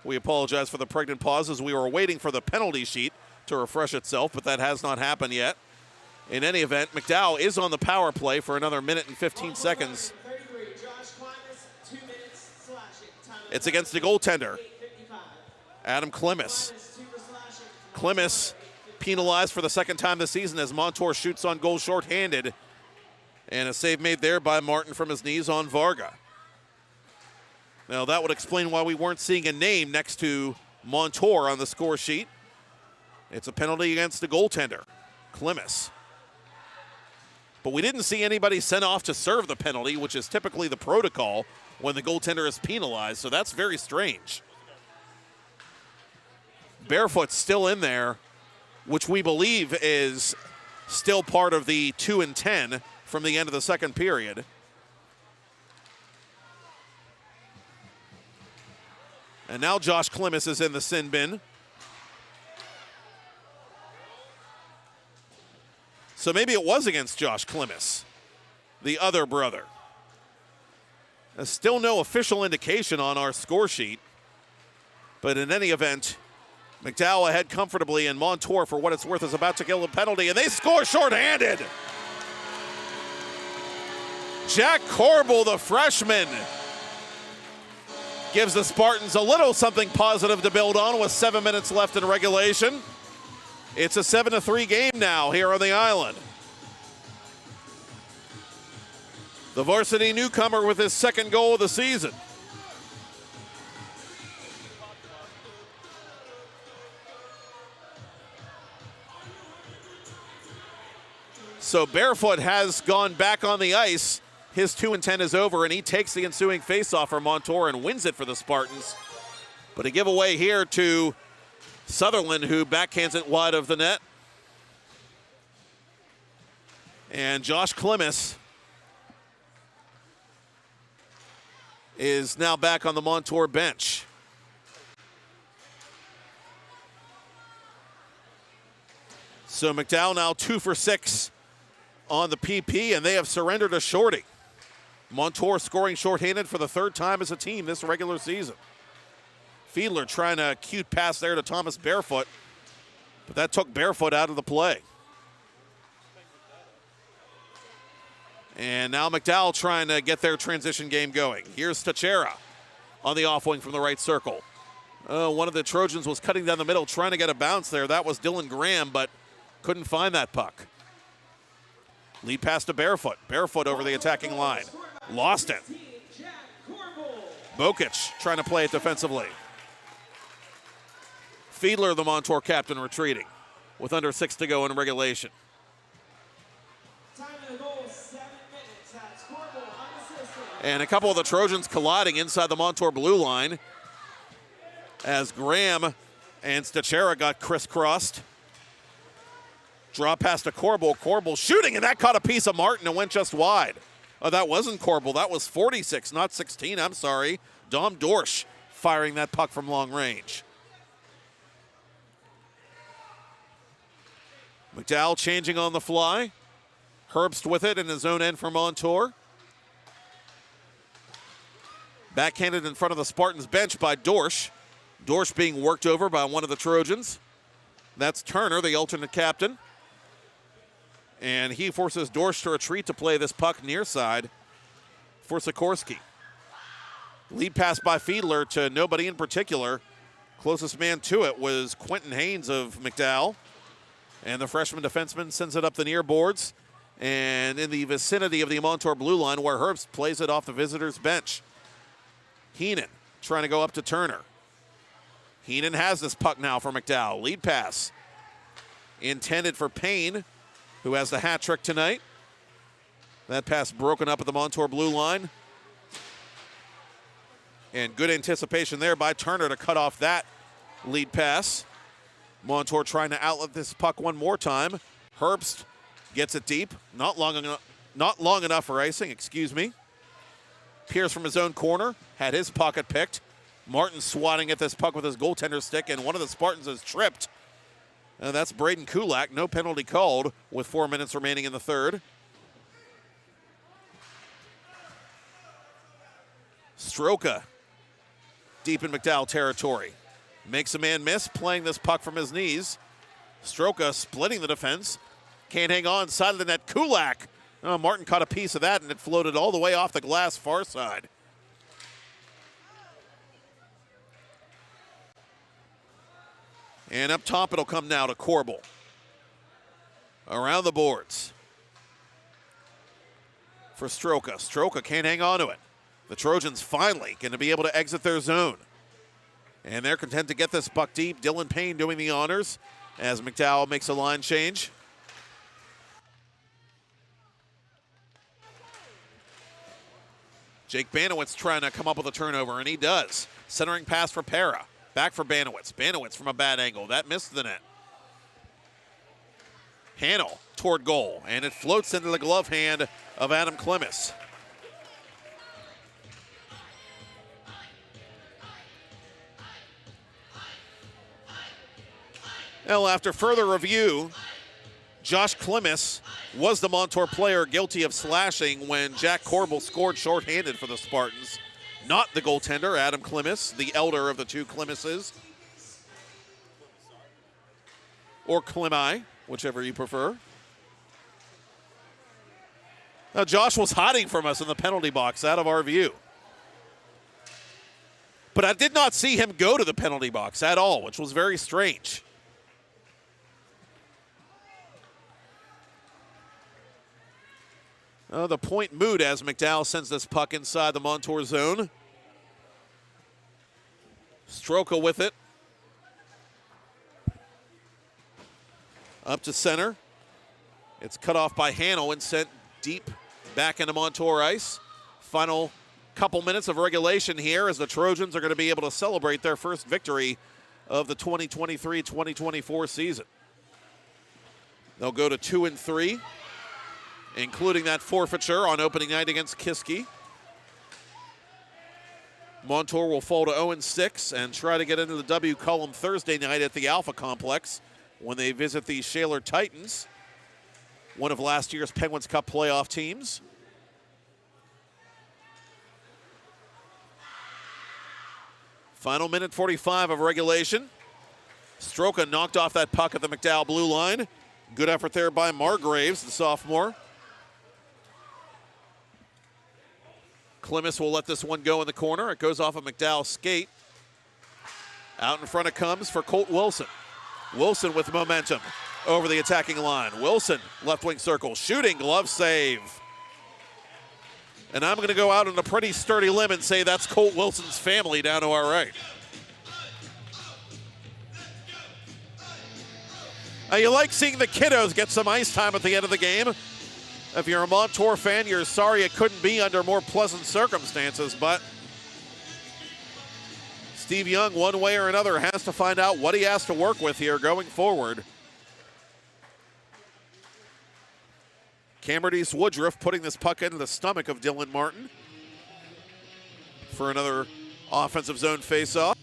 We apologize for the pregnant pauses. We were waiting for the penalty sheet to refresh itself, but that has not happened yet. In any event, McDowell is on the power play for another minute and 15 seconds. 33, Josh Klimas, 2 minutes slashing. Time It's against the goaltender, 8:55. Adam Klimas. Klimas, 2 for slashing. Klimas penalized for the second time this season as Montour shoots on goal shorthanded. And a save made there by Martin from his knees on Varga. Now that would explain why we weren't seeing a name next to Montour on the score sheet. It's a penalty against the goaltender, Klimas. But we didn't see anybody sent off to serve the penalty, which is typically the protocol when the goaltender is penalized, so that's very strange. Barefoot's still in there, which we believe is still part of the 2 and 10 from the end of the second period. And now Josh Klimas is in the sin bin. So maybe it was against Josh Klimas, the other brother. There's still no official indication on our score sheet. But in any event, McDowell ahead comfortably, and Montour, for what it's worth, is about to kill a penalty, and they score shorthanded. Jack Corbel, the freshman, gives the Spartans a little something positive to build on with 7 minutes left in regulation. It's a 7-3 game now here on the island. The varsity newcomer with his second goal of the season. So Barefoot has gone back on the ice. His 2 and 10 is over, and he takes the ensuing faceoff for Montour and wins it for the Spartans. But a giveaway here to Sutherland, who backhands it wide of the net. And Josh Klimas is now back on the Montour bench. So McDowell now 2 for 6 on the PP, and they have surrendered a shorty. Montour scoring shorthanded for the third time as a team this regular season. Fiedler trying a cute pass there to Thomas Barefoot, but that took Barefoot out of the play. And now McDowell trying to get their transition game going. Here's Teixeira on the off wing from the right circle. One of the Trojans was cutting down the middle, trying to get a bounce there. That was Dylan Graham, but couldn't find that puck. Lead pass to Barefoot. Barefoot over the attacking line. Lost it. Bokic trying to play it defensively. Fiedler, the Montour captain, retreating with under 6 to go in regulation. Time of the goal, 7 minutes. That's Corbel unassisted. And a couple of the Trojans colliding inside the Montour blue line as Graham and Teixeira got crisscrossed. Draw pass to Corbel. Corbel shooting, and that caught a piece of Martin and went just wide. Oh, that wasn't Corbel. That was 46, not 16. I'm sorry. Dom Dorsch firing that puck from long range. McDowell changing on the fly. Herbst with it in his own end for Montour. Backhanded in front of the Spartans bench by Dorsch. Dorsch being worked over by one of the Trojans. That's Turner, the alternate captain. And he forces Dorsch to retreat to play this puck near side for Sikorsky. Lead pass by Fiedler to nobody in particular. Closest man to it was Quentin Haynes of McDowell. And the freshman defenseman sends it up the near boards and in the vicinity of the Montour blue line, where Herbst plays it off the visitors' bench. Heenan trying to go up to Turner. Heenan has this puck now for McDowell. Lead pass intended for Payne, who has the hat trick tonight. That pass broken up at the Montour blue line. And good anticipation there by Turner to cut off that lead pass. Montour trying to outlet this puck one more time. Herbst gets it deep. Not long enough for icing, excuse me. Pierce from his own corner had his pocket picked. Martin swatting at this puck with his goaltender stick, and one of the Spartans is tripped. That's Braden Kulak, no penalty called with 4 minutes remaining in the third. Stroka deep in McDowell territory. Makes a man miss, playing this puck from his knees. Stroka splitting the defense. Can't hang on, side of the net, Kulak. Oh, Martin caught a piece of that and it floated all the way off the glass far side. And up top it'll come now to Corbel. Around the boards. For Stroka. Stroka can't hang on to it. The Trojans finally going to be able to exit their zone. And they're content to get this puck deep. Dylan Payne doing the honors as McDowell makes a line change. Jake Banowitz trying to come up with a turnover, and he does. Centering pass for Para. Back for Banowitz. Banowitz from a bad angle. That missed the net. Hanel toward goal, and it floats into the glove hand of Adam Klimas. Well, after further review, Josh Klimas was the Montour player guilty of slashing when Jack Corbel scored shorthanded for the Spartans. Not the goaltender, Adam Klimas, the elder of the two Klimases. Or Klimai, whichever you prefer. Now, Josh was hiding from us in the penalty box, out of our view. But I did not see him go to the penalty box at all, which was very strange. The point moot as McDowell sends this puck inside the Montour zone. Stroka with it. Up to center. It's cut off by Hanel and sent deep back into Montour ice. Final couple minutes of regulation here as the Trojans are going to be able to celebrate their first victory of the 2023-2024 season. They'll go to 2-3. Including that forfeiture on opening night against Kiski. Montour will fall to 0-6 and try to get into the W column Thursday night at the Alpha Complex when they visit the Shaler Titans, one of last year's Penguins Cup playoff teams. Final minute 45 of regulation. Stroka knocked off that puck at the McDowell blue line. Good effort there by Margraves, the sophomore. Klimas will let this one go in the corner. It goes off of McDowell's skate. Out in front it comes for Colt Wilson. Wilson with momentum over the attacking line. Wilson, left wing circle, shooting, glove save. And I'm going to go out on a pretty sturdy limb and say that's Colt Wilson's family down to our right. You like seeing the kiddos get some ice time at the end of the game. If you're a Montour fan, you're sorry it couldn't be under more pleasant circumstances, but Steve Young, one way or another, has to find out what he has to work with here going forward. Cameron Woodruff putting this puck into the stomach of Dylan Martin for another offensive zone faceoff.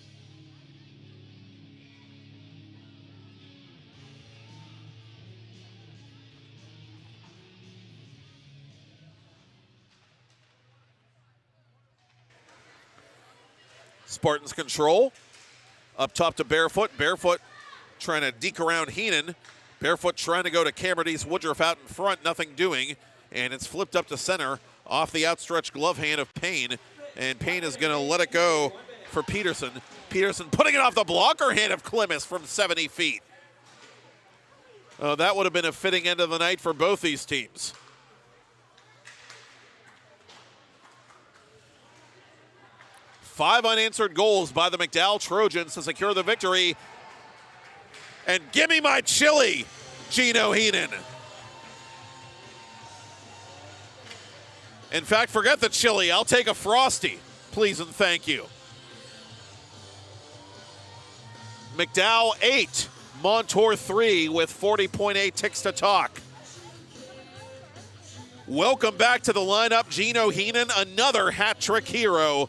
Spartans control. Up top to Barefoot. Barefoot trying to deke around Heenan. Barefoot trying to go to Cameron Woodruff out in front, nothing doing. And it's flipped up to center off the outstretched glove hand of Payne. And Payne is going to let it go for Peterson. Peterson putting it off the blocker hand of Klimas from 70 feet. That would have been a fitting end of the night for both these teams. Five unanswered goals by the McDowell Trojans to secure the victory. And give me my chili, Gino Heenan. In fact, forget the chili. I'll take a Frosty, please and thank you. McDowell 8, Montour 3 with 40.8 ticks to talk. Welcome back to the lineup, Gino Heenan, another hat trick hero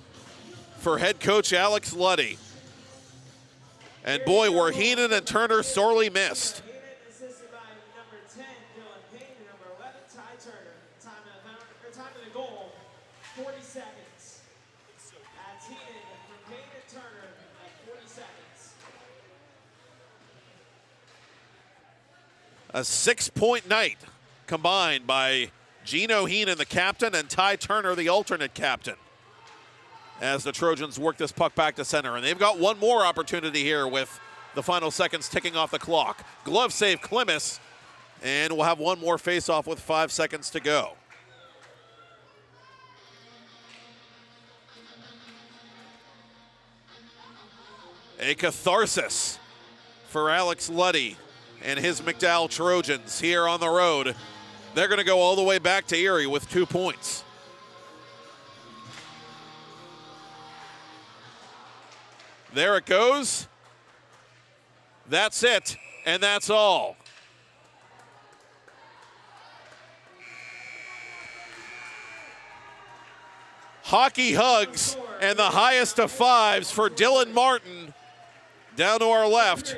for head coach Alex Luddy. And boy, were Heenan and Turner sorely missed. Heenan assisted by number 10, Dylan Payne, and number 11, Ty Turner. Time of the goal, 40 seconds. That's Heenan from Payne and Turner at 40 seconds. A 6-point night combined by Gino Heenan, the captain, and Ty Turner, the alternate captain, as the Trojans work this puck back to center. And they've got one more opportunity here with the final seconds ticking off the clock. Glove save Klimas, and we'll have one more face-off with 5 seconds to go. A catharsis for Alex Luddy and his McDowell Trojans here on the road. They're going to go all the way back to Erie with 2 points. There it goes. That's it, and that's all. Hockey hugs and the highest of fives for Dylan Martin down to our left.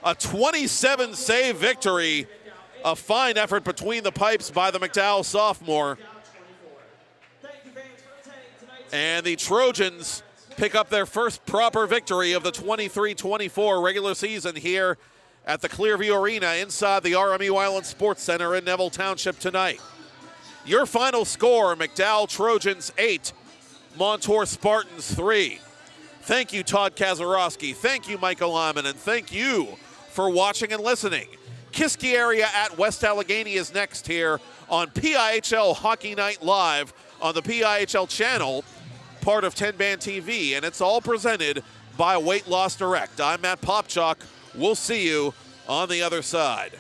A 27-save victory. A fine effort between the pipes by the McDowell sophomore. And the Trojans pick up their first proper victory of the 23-24 regular season here at the Clearview Arena inside the RMU Island Sports Center in Neville Township tonight. Your final score, McDowell Trojans 8, Montour Spartans 3. Thank you, Todd Kazarowski. Thank you, Michael Lyman, and thank you for watching and listening. Kiski area at West Allegheny is next here on PIHL Hockey Night Live on the PIHL channel, part of 10 Band TV, and it's all presented by Weight Loss Direct. I'm Matt Popchalk. We'll see you on the other side.